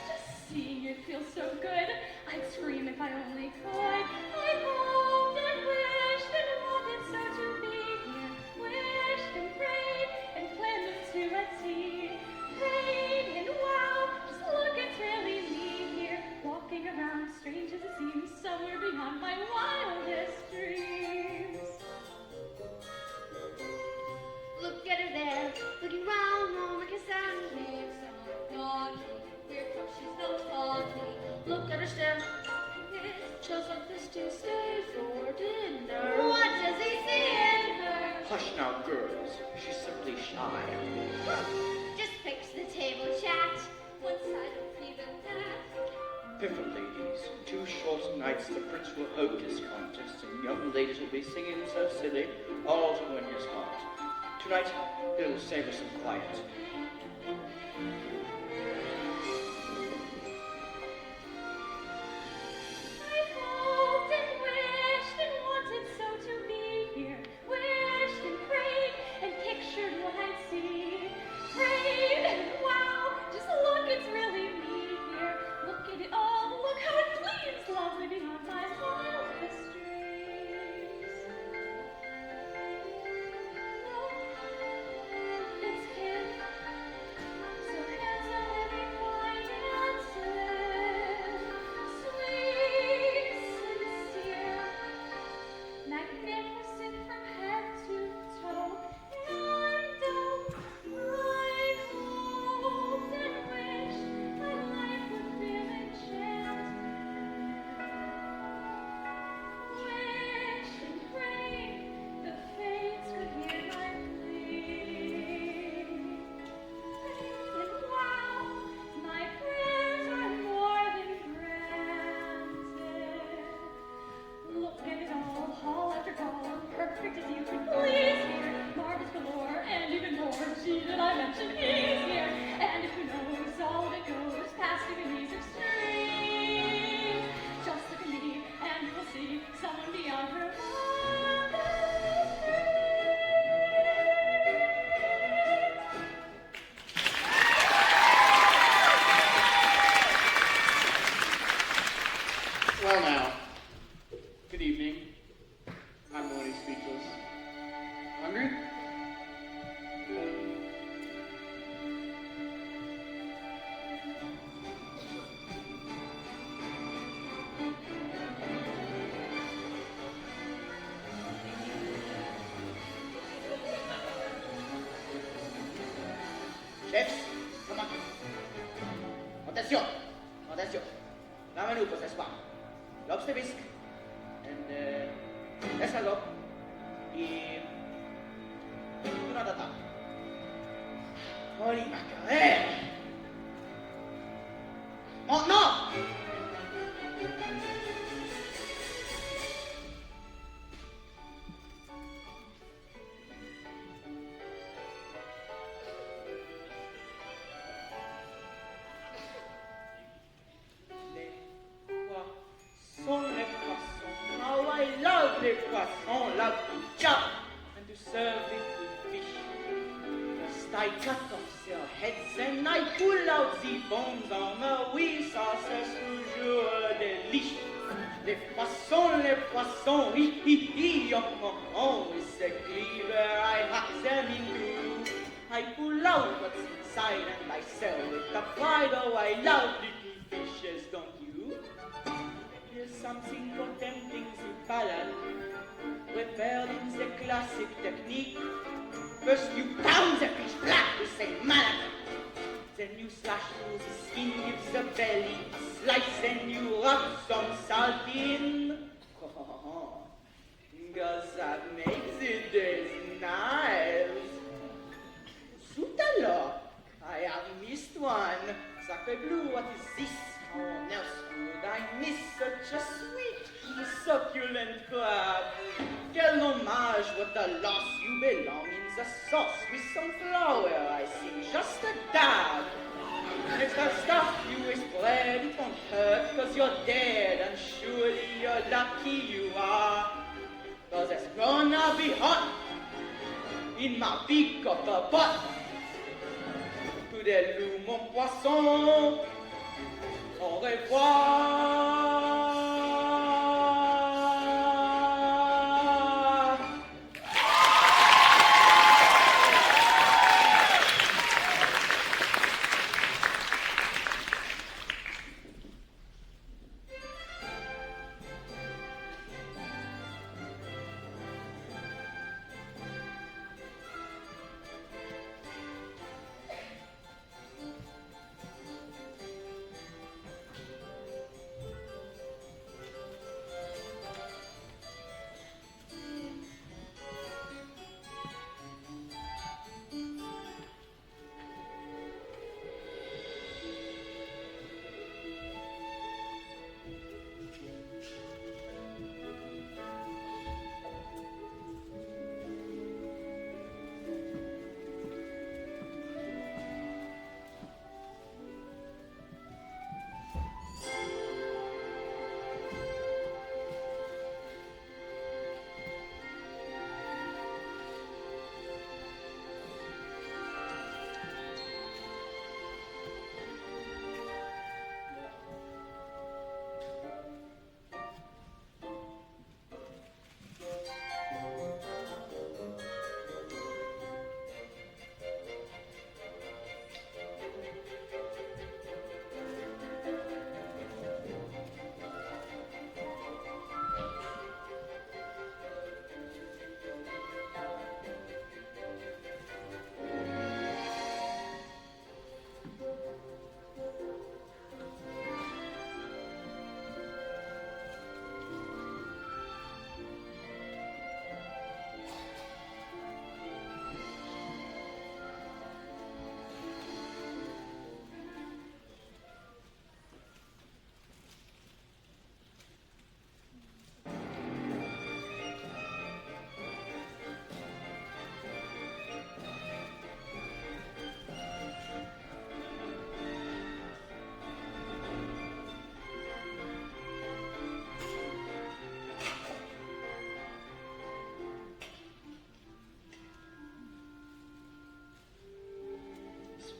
Just seeing it feels so good. I'd scream if I only could. I hoped and wished and wanted so to be here. Wished and prayed and planned them to a T. Prayed and wow, just look, it's really me here. Walking around, strange as it seems, somewhere beyond my wildest dreams. Look at her there, looking round, no make a sound. Leaves doggy, weird from she's no foggy. Look at her stare, just like this to stay for dinner. What does he see in her? Hush now, girls. She's simply shy. Just fix the table chat. One side of even that. Pivot, ladies. 2 short nights the prince will hold his contest, and young ladies will be singing so silly, all to win his heart. Tonight, it'll save us some quiet. I hoped and wished and wanted so to be here. Wished and prayed and pictured what I'd see. Prayed and wow, just look, it's really me here. Look at it all, look how it gleams, lovely beyond my wildest dreams. Oh, it's him, so handsome and refined and slim, sweet, sincere, magnificent from head to toe, and oh, I hoped and wished my life would feel enchanted. Wished and prayed the fates would hear my plea. And wow, my prayers are more than granted. Look at it all, hall after hall, perfect as you could please here. Marbles galore, and even more. Gee, did I mention he's here? And who knows all that goes past even these extremes? Just look at me, and you'll see someone beyond her wildest dreams. Well now, good evening. I'm already speechless. Hungry? Chefs, come on. Attention! Attention! La menu pour ce soir. Lobster bisque. And, escargot. Et... una tata. Holy mackerel! Oh, no! Les poissons. How I love les poissons, la jump, and to serve it with fish. The I cut off their heads and I pull out the bones en me. Oui, ça c'est toujours délice. Les poissons, hi hi hi, with the cleaver I hack them in two. I pull out what's inside and I sell with the pride. Oh, I love little fishes, don't you? Here's something for tempting the palate, prepared in the classic technique. First you pound the fish flat with a mallet. Then you slash through the skin, give the belly a slice, then you rub some salt in. Oh, 'cause that makes it as nice. Zut alors, I have missed one. Sacre bleu, what is this? Oh, else would I miss such a sweet, succulent crab? Quel hommage, what a loss, you belong in the sauce with some flour, I think, just a dab. If that stuff you is bread, it won't hurt, 'cause you're dead, and surely you're lucky you are. 'Cause it's gonna be hot in my big copper pot. Toudez-vous, mon poisson, au revoir.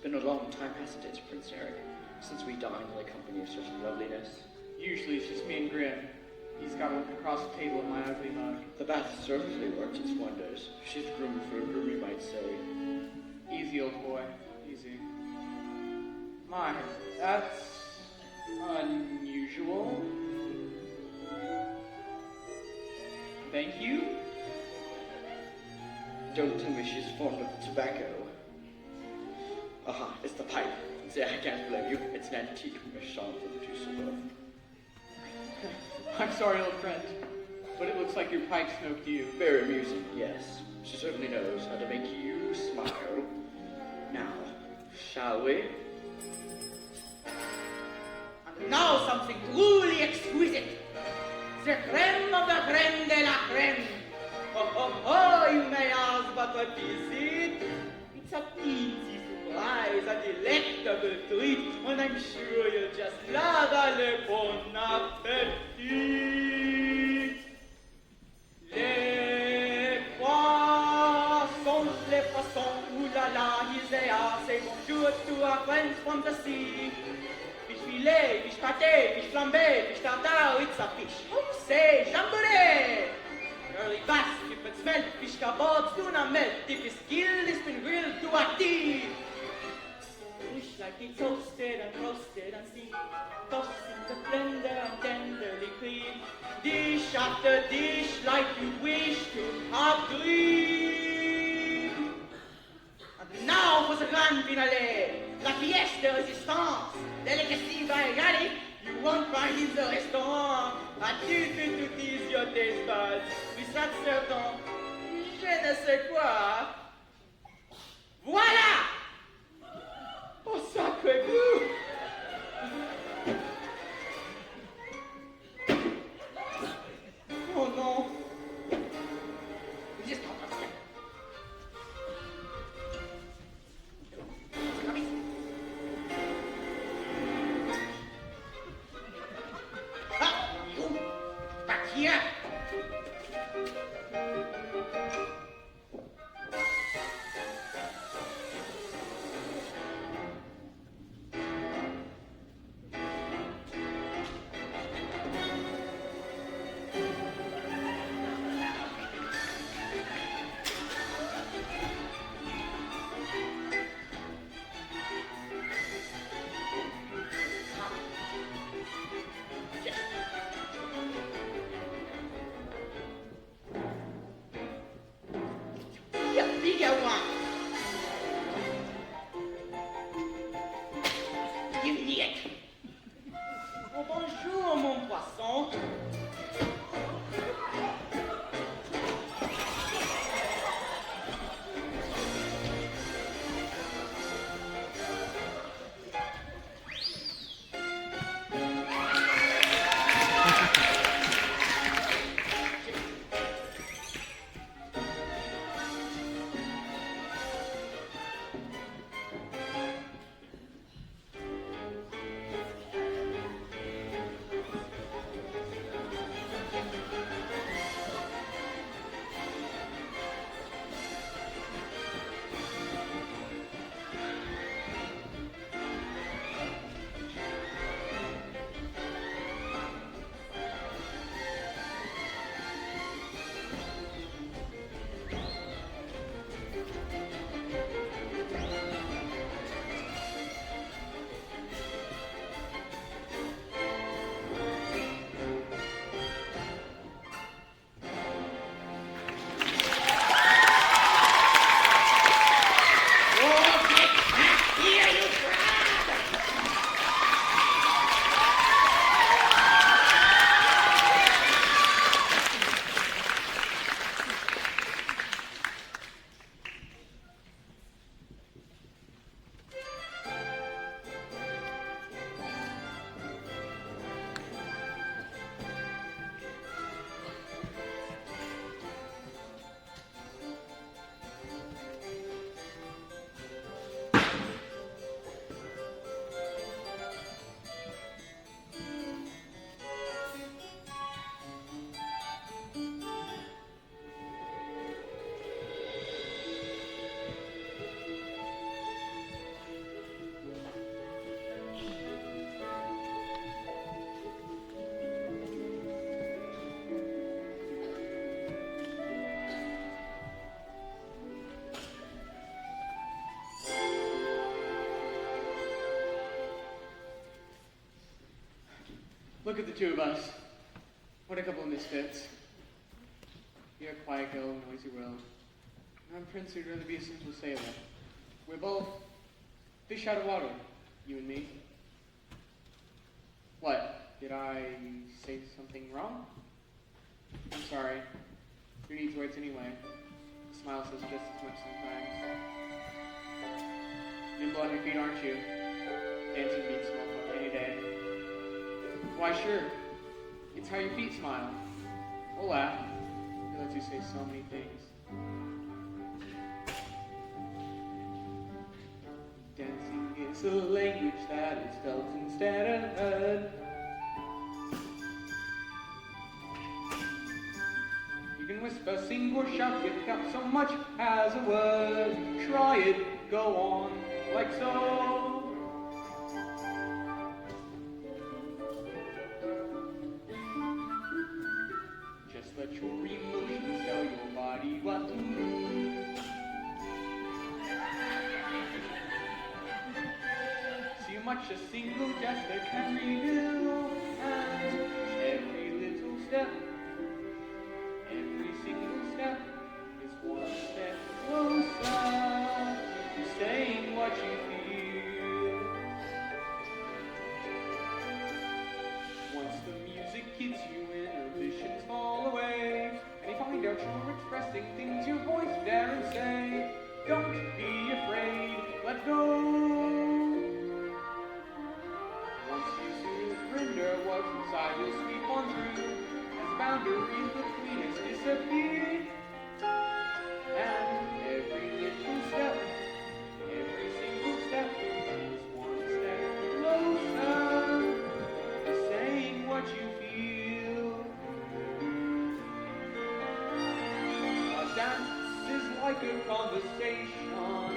Been a long time, hasn't it, Prince Eric, since we dined in the company of such loveliness? Usually it's just me and Grim. He's got to look across the table at my ugly mug. The bath certainly worked its wonders. She's groomed for a groom, you might say. Easy, old boy. Easy. My, that's unusual. Thank you. Don't tell me she's fond of tobacco. Aha, it's the pipe. See, I can't blame you. It's an antique méchant that you spoke. I'm sorry, old friend, but it looks like your pipe smoked you. Very amusing, yes. She certainly knows how to make you smile. Now, shall we? And now something truly exquisite. The creme of the creme de la creme. Oh, oh, oh, you may ask, but what is it? It's a teensy surprise, a delectable treat, and I'm sure you'll just love it. Bon appétit! Les poissons, ooh la la, they are, say bonjour to our friends from the sea. Fish filet, fish pâté, fish flambé, fish tartare, it's a fish. Oh, say jamboree! Curly bass, if it's smelt, fish kebabs, tuna melt, if it's skilled, it's been grilled to a T. Fish like it toasted and roasted and steamed, tossed in the blender and tenderly cleaned. Dish after dish like you wish to have dreamed. And now for the grand finale, la pièce de résistance, delicacy variegati, you won't find in the restaurant. Adieu to tease your taste buds, we start served on je ne sais quoi. Voilà! Oh, sacré Dieu! Oh non! Just don't upset. Ah! You! Back here! Bigger one. You idiot. Oh, bonjour, mon poisson. Look at the two of us. What a couple of misfits. You're a quiet girl, noisy world. I'm Prince who'd rather be a simple sailor. We're both fish out of water, you and me. What? Did I say something wrong? I'm sorry. Who needs words anyway? A smile says just as much sometimes. Nimble on your feet, aren't you? Dancing beats small talk any day. Why, sure. It's how your feet smile. We'll laugh. It lets you say so many things. Dancing is a language that is felt instead of heard. You can whisper, sing, or shout, pick up so much as a word. Try it. go on like so. Just let your emotions tell your body what to do. See much a single gesture can reveal, and every little step, every single step is one step closer to saying what you feel. Once the music hits you, inhibitions fall away, and you find out you're expressing things your voice daren't say. Don't be afraid, let go. Once you surrender what's inside, you'll sweep on through, as boundaries between us disappear. And every little step, every single step is one step closer to saying what you feel. A dance is like a conversation,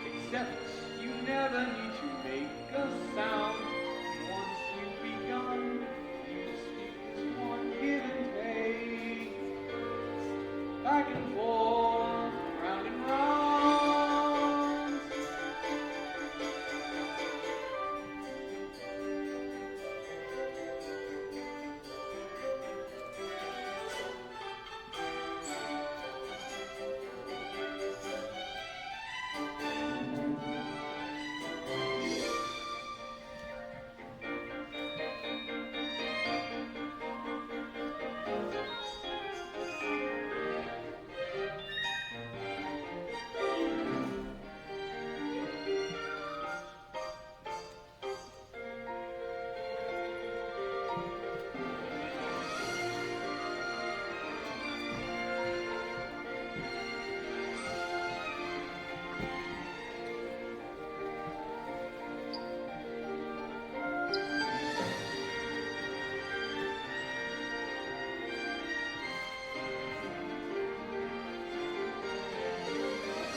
except you never need to make a sound. Once you've begun, you speak as one give and take, back and forth, round and round.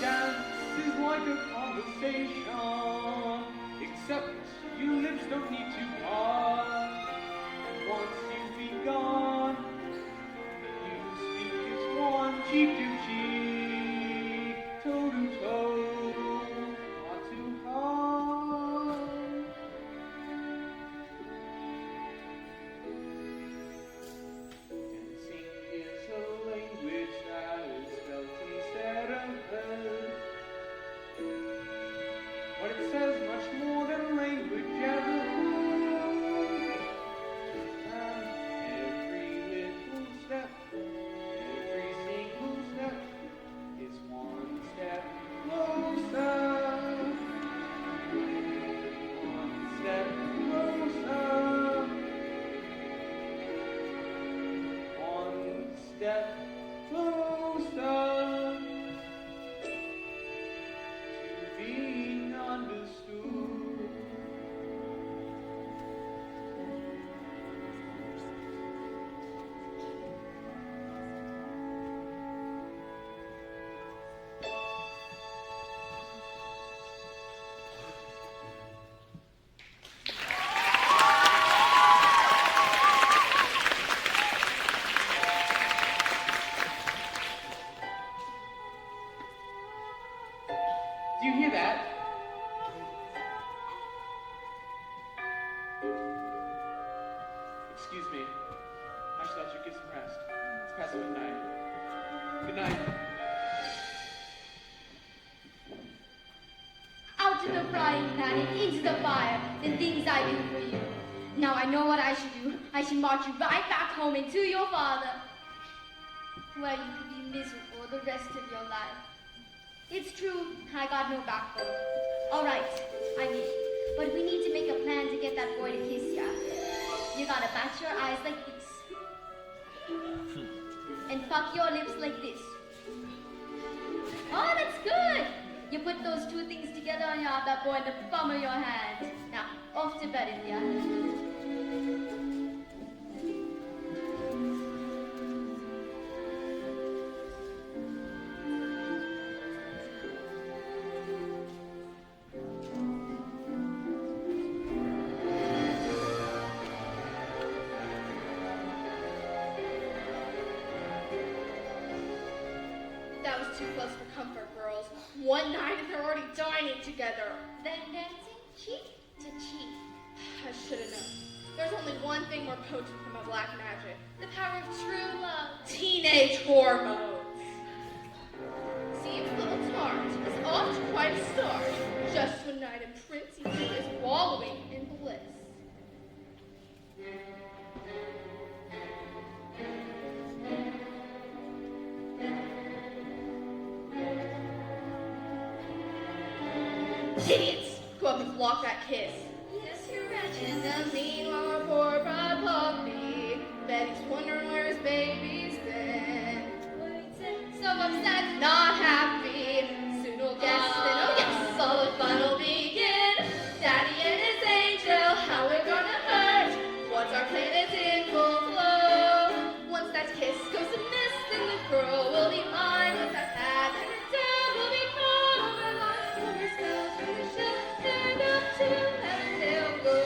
Dance is like a conversation, except you lips don't need to part. Once you've begun, you speak as one, cheek to cheek, toe to toe, heart to heart. Dancing is a language that is felt instead of heard, but it says much more than language ever could. And every little step, every single step is one step closer. One step closer. One step closer to being understood. Do you hear that? Excuse me. I should let you get some rest. It's past midnight. Good night. Out of the frying pan and into the fire, the things I do for you. Now I know what I should do. I should march you right back home and to your father, where you could be miserable the rest of your life. It's true, I got no backbone. All right, I mean, but we need to make a plan to get that boy to kiss ya. You gotta bat your eyes like this. And fuck your lips like this. Oh, that's good. You put those two things together and you have that boy in the palm of your hand. Now, off to bed, India. too close for comfort, girls. One night and they're already dining together. Then dancing cheek to cheek. I should have known. There's only one thing more potent than my black magic. The power of true love. Teenage hormones. Seems little Tart is off to quite a start. Just when Knight and Princey is wallowing in bliss. Idiots! Go up and block that kiss. Yes, you're right. In the meanwhile, poor bride puppy, Betty's wondering where his baby's been. So upset, not happy. Soon we'll guess, then oh yes, all the fun will begin. Daddy and his angel, how we're gonna hurt. Once our plan is in full flow. Once that kiss goes amiss, then the girl will be mine. Once I've had that return, will be caught over line. When her spell through the ship, turned up to heaven they'll go.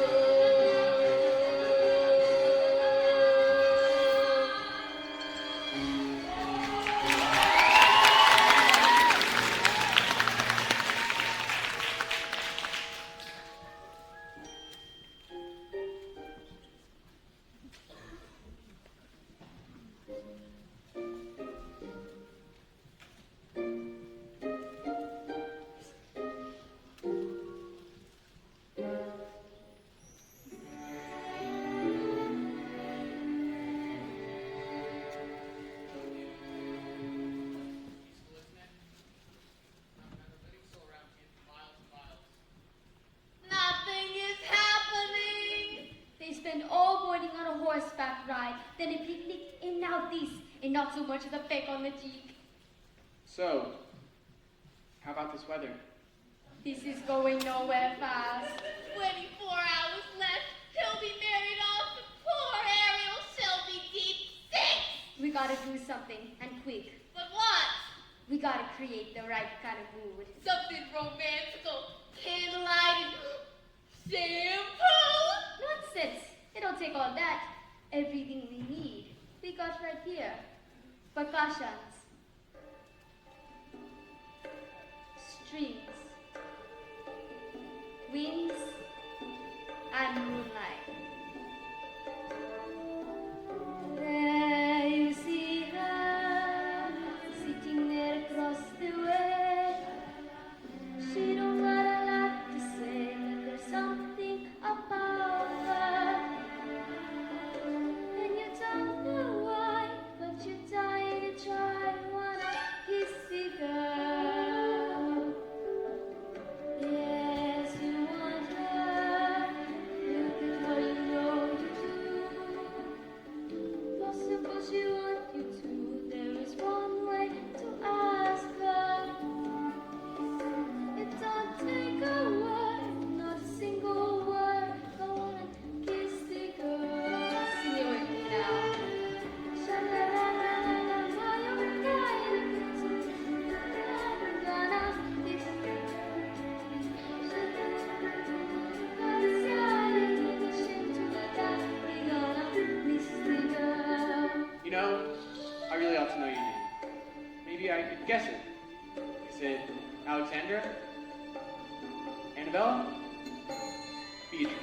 Nothing is happening. They spend all morning on a horseback ride, then a picnic, and now this, and not so much as a peck on the cheek. So, how about this weather? This is going nowhere fast. 24 hours left. He'll be married off. Poor Ariel. She'll be deep sick. We gotta do something, and quick. But what? We gotta create the right kind of mood. Something romantical. Candlelight and shampoo. Nonsense! It'll take all that. Everything we need, we got right here. Percussions. Strings. Winds. And moonlight. There you see her, sitting there across the way. She don't got a lot to say, but there's something about her. And you don't know why, but you're dying to try. Wanna kiss the girl. Yes, you want her. Look at what you know you do. Possible she want you to. There is one way to ask her. It don't take a word, not a single word. Go on and kiss the girl. Sing it with me now. Sha-la-la-la-la-la, you're gonna kiss the girl. You know, I really ought to know your name. Maybe I could guess it. Is it Alexandra? Annabella? Beatrice?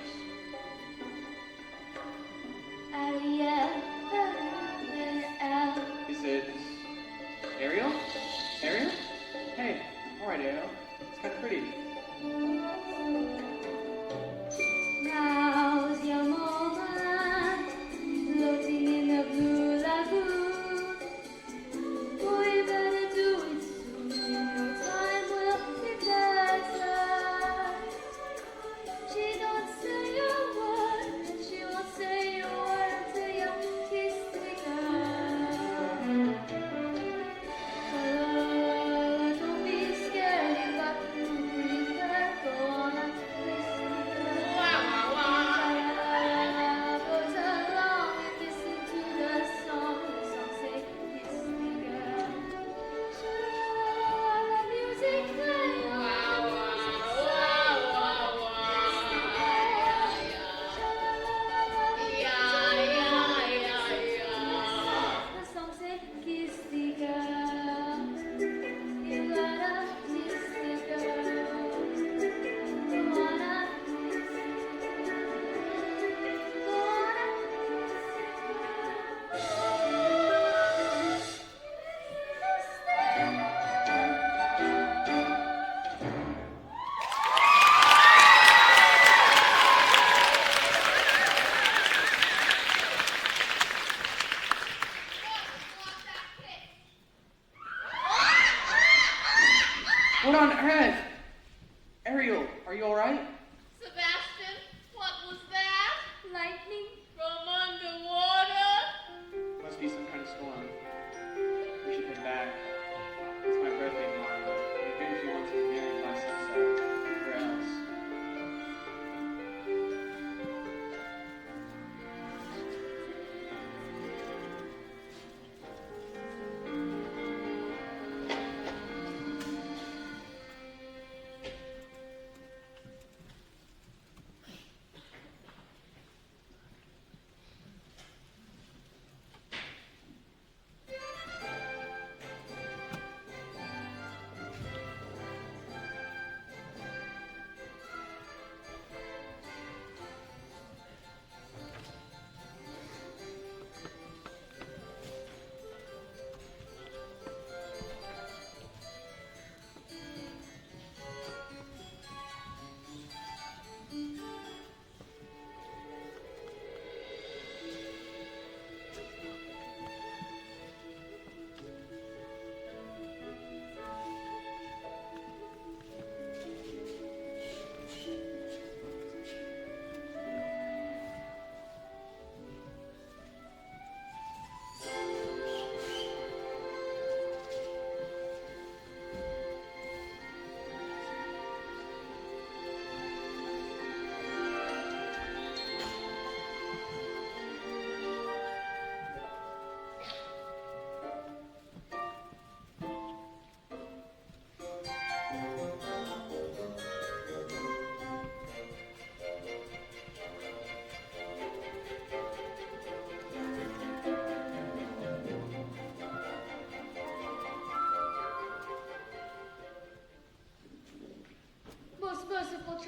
Is it Ariel? Ariel? Hey, alright Ariel. It's kind of pretty. Now's your moment, floating in the blue lagoon. Boy, better do it soon. No time will be better. She don't say a word, and she won't say a word until you kiss the girl. Oh, don't be scared, you got to breathe.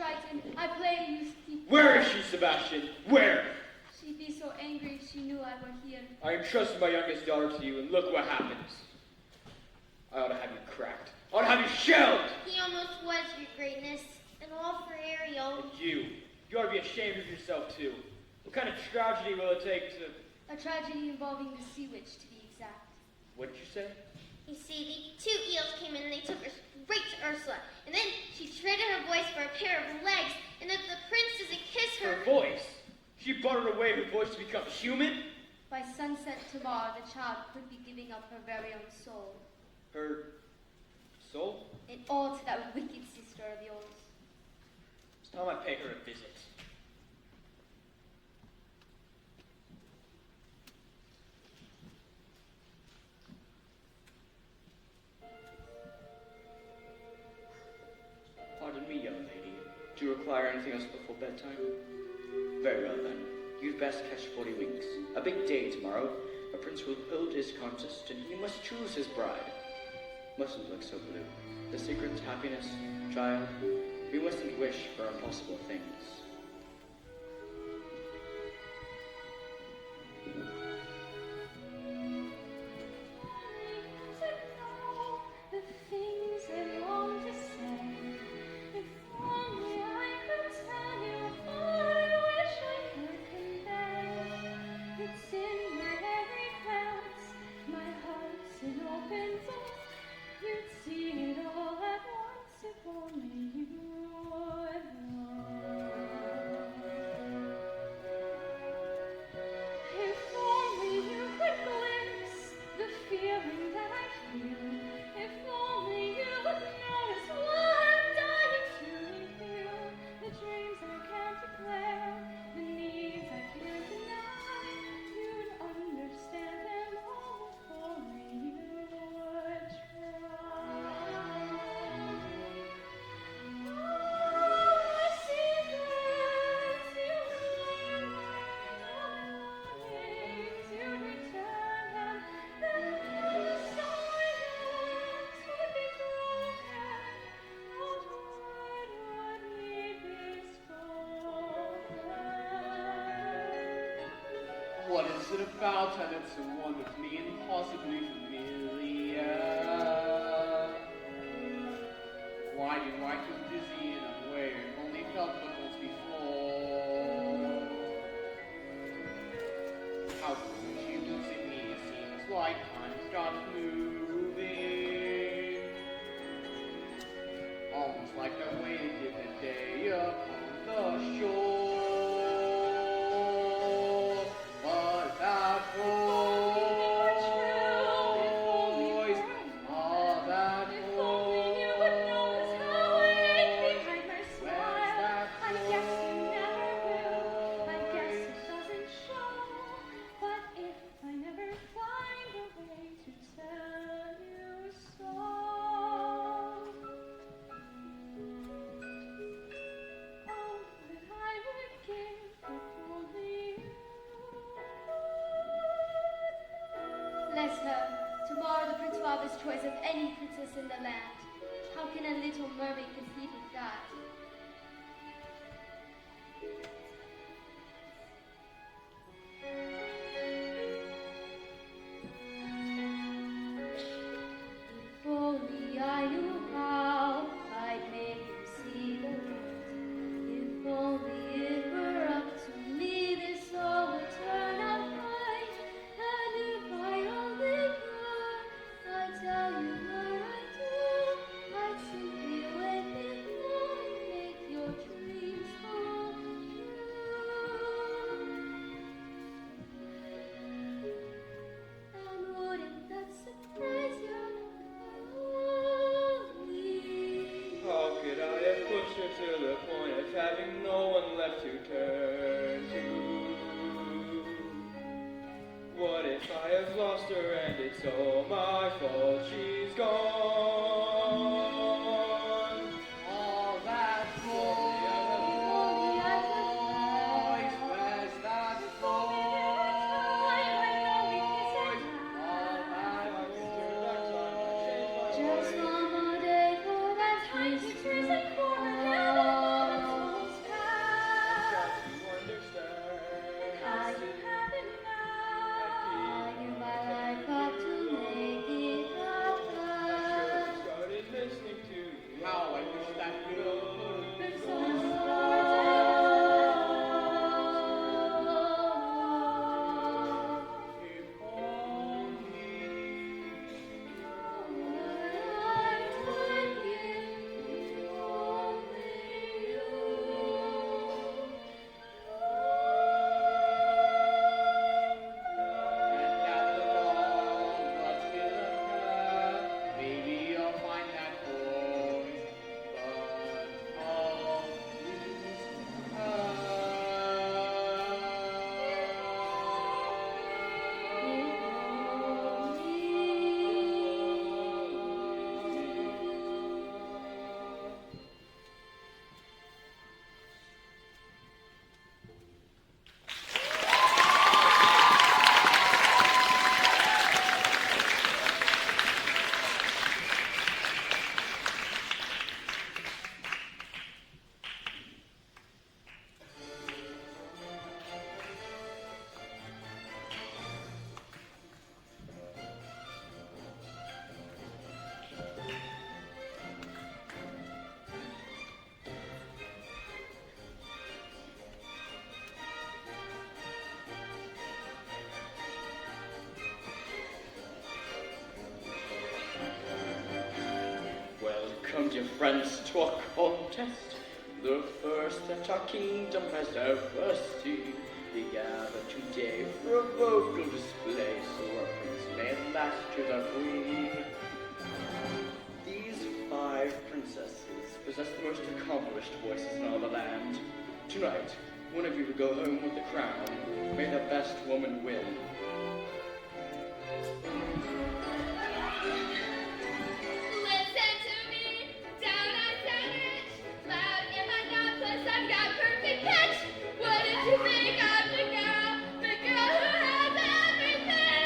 Triton. I pray you keep. Where is she, Sebastian? Where? She'd be so angry if she knew I were here. I entrusted my youngest daughter to you, and look what happens. I ought to have you cracked. I ought to have you shelled! He almost was, your greatness. And all for Ariel. And you ought to be ashamed of yourself, too. What kind of tragedy will it take to... A tragedy involving the sea witch, to be exact. What did you say? You see, the two eels came in and they took her straight to Ursula. And then she traded her voice for a pair of legs. And if the prince doesn't kiss her... Her voice? She bartered away her voice to become human? By sunset tomorrow, the child could be giving up her very own soul. Her... soul? And all to that wicked sister of yours. It's time I pay her a visit. Pardon me, young lady. Do you require anything else before bedtime? Very well, then. You'd best catch 40 winks. A big day tomorrow. A prince will hold his contest, and he must choose his bride. Mustn't look so blue. The secret's happiness, child. We mustn't wish for impossible things. The things I long to say. If only I could tell you all I wish I could convey. It's in my every glance, my heart's an open book. You'd see it all at once if only you would know. If only you could glimpse the feeling that I feel. If only you would notice what I'm dying to reveal. The dreams I can't declare, the needs I can't deny. You'd understand them all if only you would try. All my secrets you learn, my longings you return, and then the silence would be broken. Not word would need be spoken. What is it about her that's so wonderfully, impossibly familiar? Why do I feel dizzy and unaware? I've only felt what once before. How soon she looks at me, it seems like time stops moving. Almost like I waited the day upon the shore. But that voice, ah, that If only you would notice how I ache behind my smile. I guess you never will. I guess it doesn't show. But if I never find a way to tell you so, oh, that I would give if only you would. Bless her. Tomorrow the prince will have his choice of any princess in the land. How can a little mermaid compete with that? If only I knew how I'd make you see the light. If only it were up to me, this all would turn out right. And if I only could, I'd tell you what I do. I'd simply wait before and make your dreams come true. And wouldn't that surprise you? How could I have pushed her to the point of having no one left to turn to? What if I have lost her and it's all my fault? She's gone. all that voice, where's that voice? Just one more day for that tiny pictures and for her welcomed your friends to a contest, the first that our kingdom has ever seen. We gather today for a vocal display, so our prince may last to the queen. These 5 princesses possess the most accomplished voices in all the land. Tonight, one of you will go home with the crown. May the best woman win. Listen to me, down I said it. Loud in my not, 'cause I've got perfect pitch. What did you think of the girl who has everything?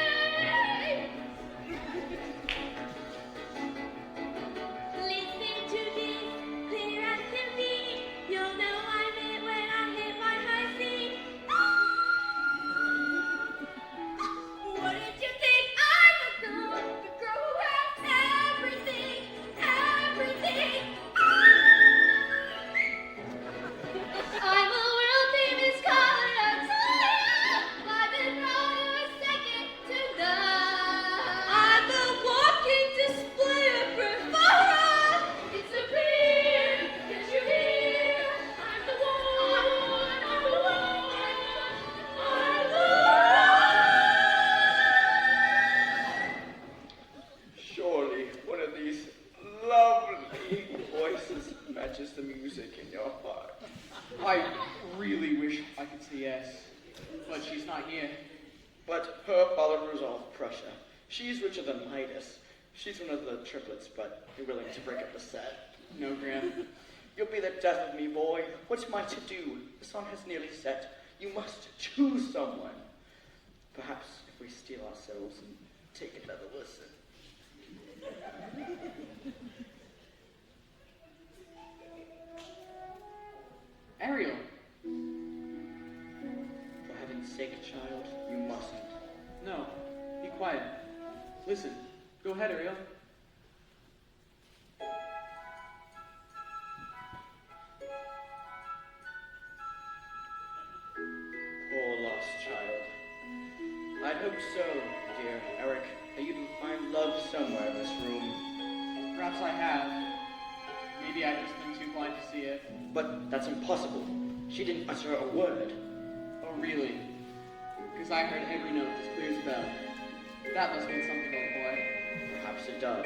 Listen to this, clear as can be. You'll know I'm it when I hit my high C. What did you think? I'm the girl who has everything, everything. I'm a world famous color. I've been brought second to none. I'm the walking display of bravado. It's a beer, can't you hear? I'm the one, I'm the one, I'm the Surely one of these lovely voices matches the music in your heart. I really wish I could say yes, but she's not here. But her father rules all of Prussia. She's richer than Midas. She's one of the triplets, but you're willing to break up the set. No, Graham. You'll be the death of me, boy. What's am I to do? The song has nearly set. You must choose someone. Perhaps if we steel ourselves and take another listen. Ariel. For heaven's sake, child, you mustn't. No, be quiet. Listen. Go ahead, Ariel. Poor lost child. I'd hoped so, dear Eric, that you'd find love somewhere in this room. Perhaps I have. Maybe I've just been too blind to see it. But that's impossible. She didn't utter a word. Oh, really? Because I heard every note as clear as a bell. That must mean something, old boy. Perhaps it does.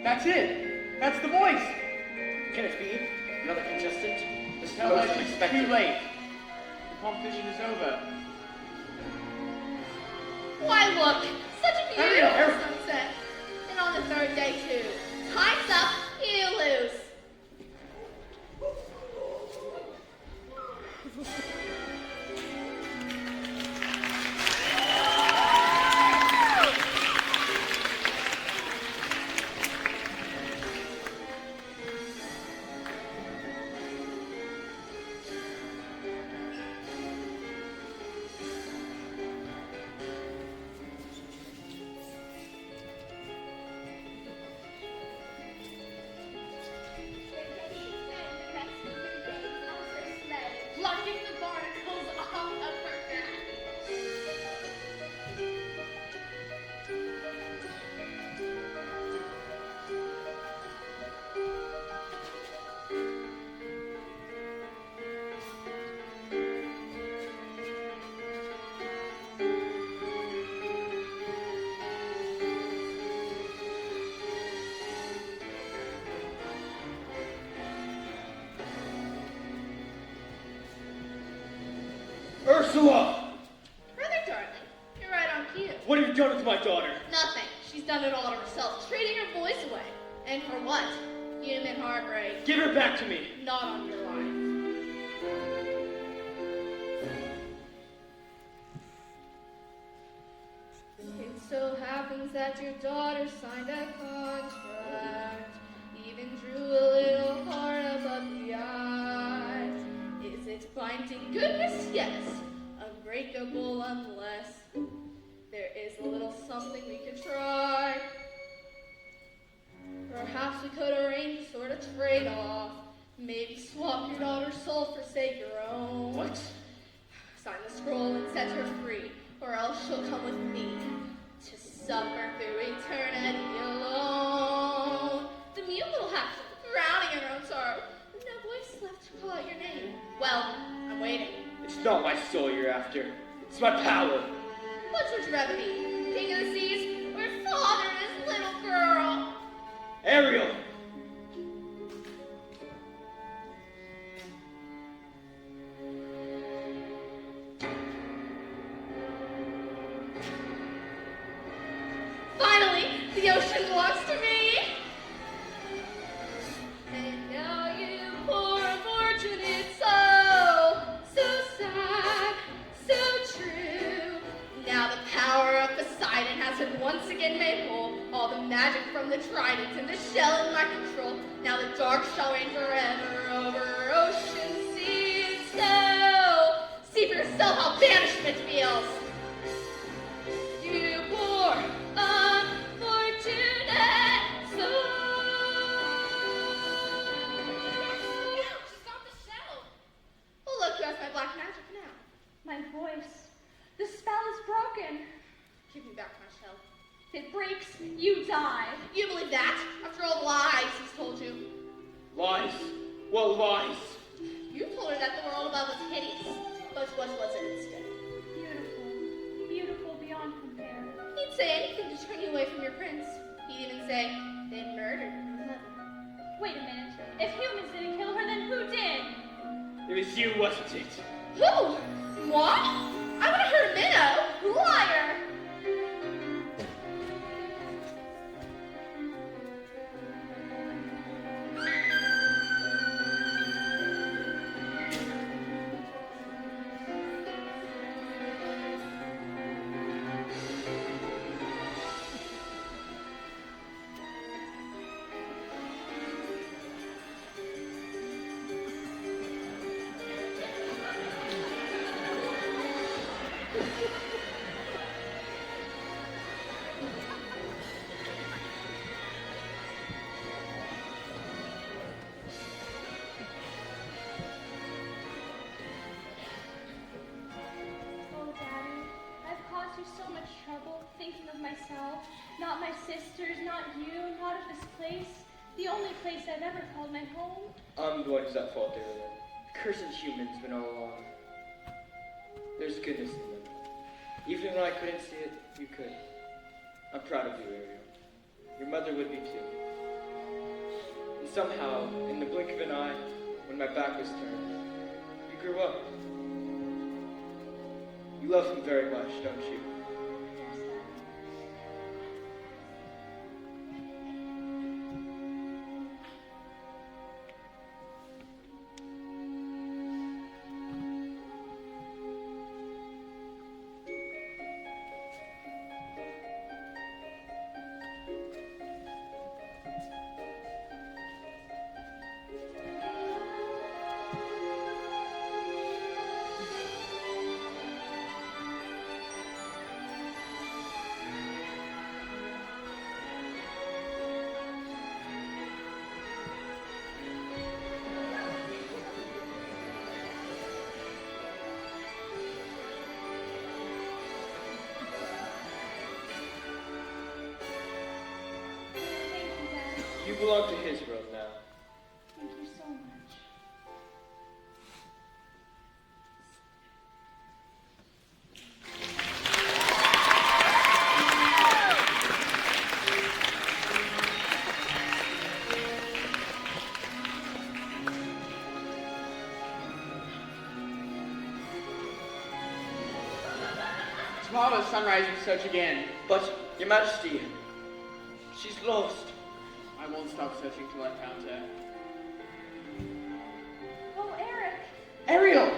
That's it! That's the voice! Can it be? Another contestant? This is Tell most us it's unexpected. too late. The competition is over. Why look, such a Ariel, beautiful Ariel. sunset. And on the 3rd day too. Time's up, you lose. Plucking the barnacles off of her back. Ursula! Brother darling, you're right on cue. What have you done with my daughter? Nothing. She's done it all to herself, trading her voice away. And for what? Human heartbreak. Give her back to me. Not on your life. It so happens that your daughter signed a contract, even drew a little heart above the eyes. Is it binding? Goodness, yes. Unbreakable unless there is a little something we could try. Perhaps we could arrange a sort of trade-off. Maybe swap your daughter's soul for, say, your own. What? Sign the scroll and set her free, or else she'll come with me to suffer through eternity alone. The you, little half, drowning in your own sorrow. No voice left to call out your name. Well, I'm waiting. It's not my soul you're after. It's my power. Which would you rather be? King of the seas or father of this little girl? Ariel! Finally, the ocean belongs to me. And now you poor unfortunate soul, so sad, so true. Now the power of Poseidon has been once again made whole. All the magic from the trident and the shell in my control. Now the dark shall reign forever over ocean, sea, and snow. See for yourself how banishment feels. You poor unfortunate soul. She's got the shell. Well, look who has my black magic now. My voice. The spell is broken. Give me back my shell. If it breaks, you die. You believe that? After all the lies he's told you. Lies. What lies? You told her that the world above was hideous. But what was it instead? Beautiful. Beautiful beyond compare. He'd say anything to turn you away from your prince. He'd even say they murdered your mother. Wait a minute. If humans didn't kill her, then who did? It was you, wasn't it? Who? What? I would have heard a minnow. Liar! Oh, Daddy, I've caused you so much trouble thinking of myself. Not my sisters, not you, not of this place. The only place I've ever called my home. I'm the one who's at fault, Ariel. Cursed humans been all along. There's goodness in them. Even when I couldn't see it, you could. I'm proud of you, Ariel. Your mother would be too. And somehow, in the blink of an eye, when my back was turned, you grew up. You love him very much, don't you? Yes, Daddy. Thank you, Daddy. You belong to his world now. Thank you so much. Tomorrow the sunrise will search again. But, Your Majesty, she's lost. I won't stop searching till I found her. Oh, Eric. Ariel!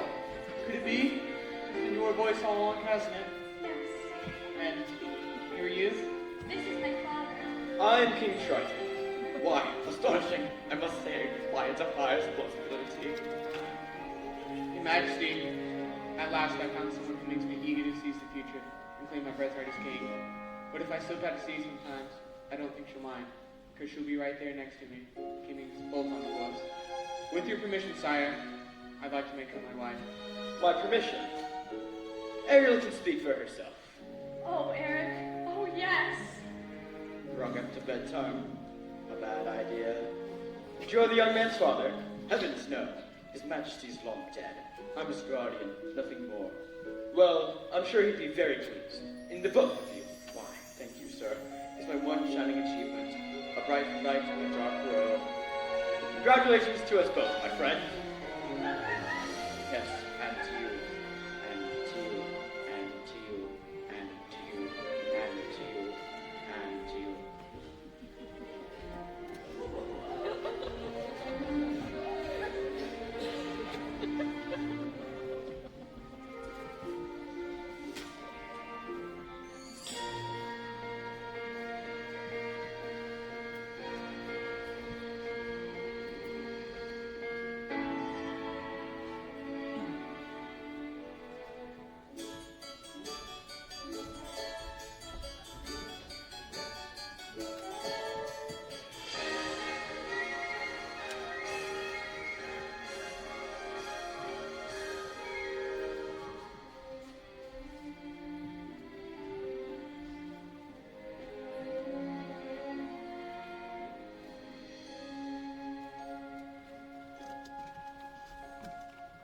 Could it be? It's been your voice all along, hasn't it? Yes. And who are you? This is my father. I'm King Triton. Why, astonishing, I must say, why it's a highest possibility. Your Majesty, at last I found someone who makes me eager to seize the future and claim my birthright as king. But if I slip out to sea sometimes, I don't think she'll mind, because she'll be right there next to me, keeping us both on course. With your permission, sire, I'd like to make her my wife. My permission. Ariel can speak for herself. Oh, Eric. Oh, yes. Wrong up to bedtime. How bad idea. You are the young man's father? Heavens, no. His Majesty's long dead. I'm his guardian, nothing more. Well, I'm sure he'd be very pleased. In the book with you. Why, thank you, sir. It's my one shining achievement. A bright light in a dark world. Congratulations to us both, my friend. Yes, and to you. And to you. And to you. And to you. And to you. And to you.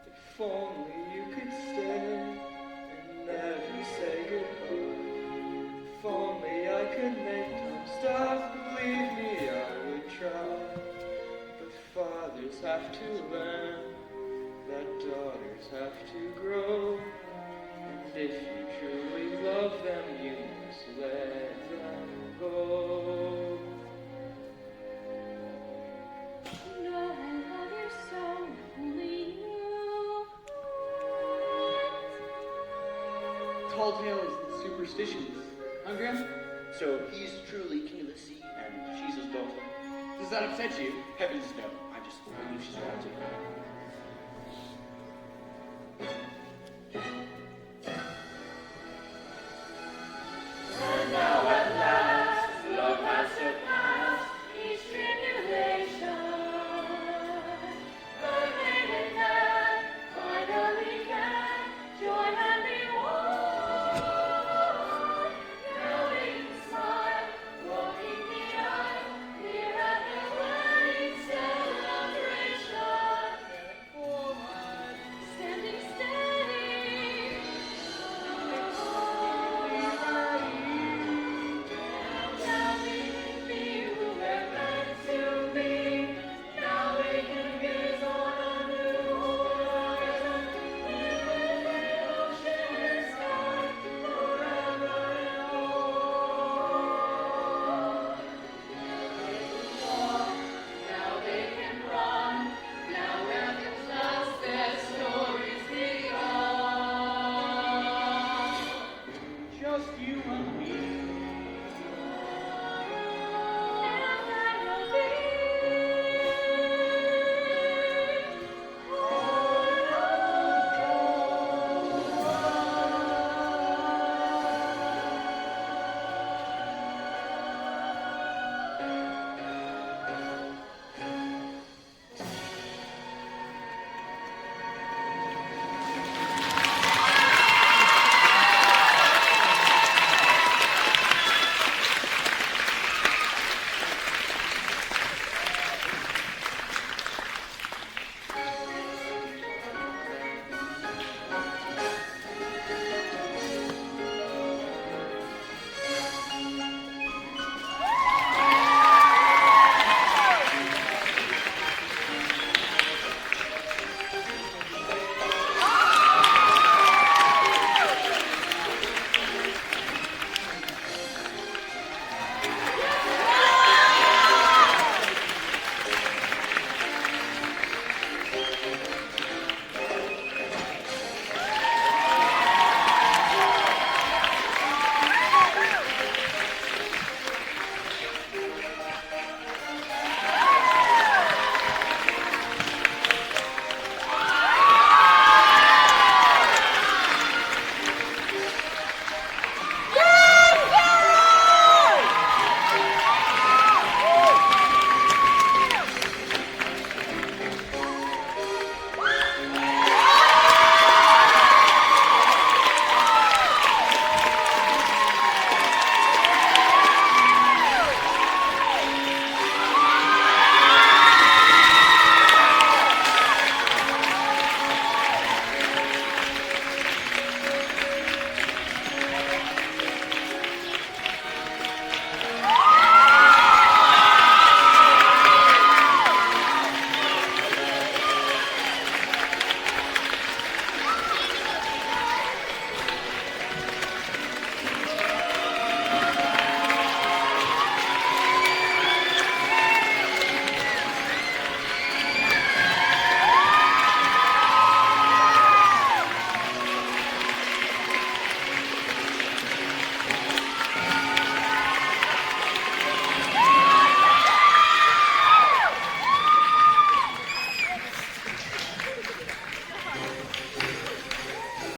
If only you could stay and never say goodbye. If only I could make time stop, believe me, I would try. But fathers have to learn that daughters have to grow. And if you truly love them, you must let them go. No, I love you so, only you. Tall tales and superstitions. Huh, Grim? So he's truly king of the sea, and she's his daughter. Does that upset you? Heavens no, I just believe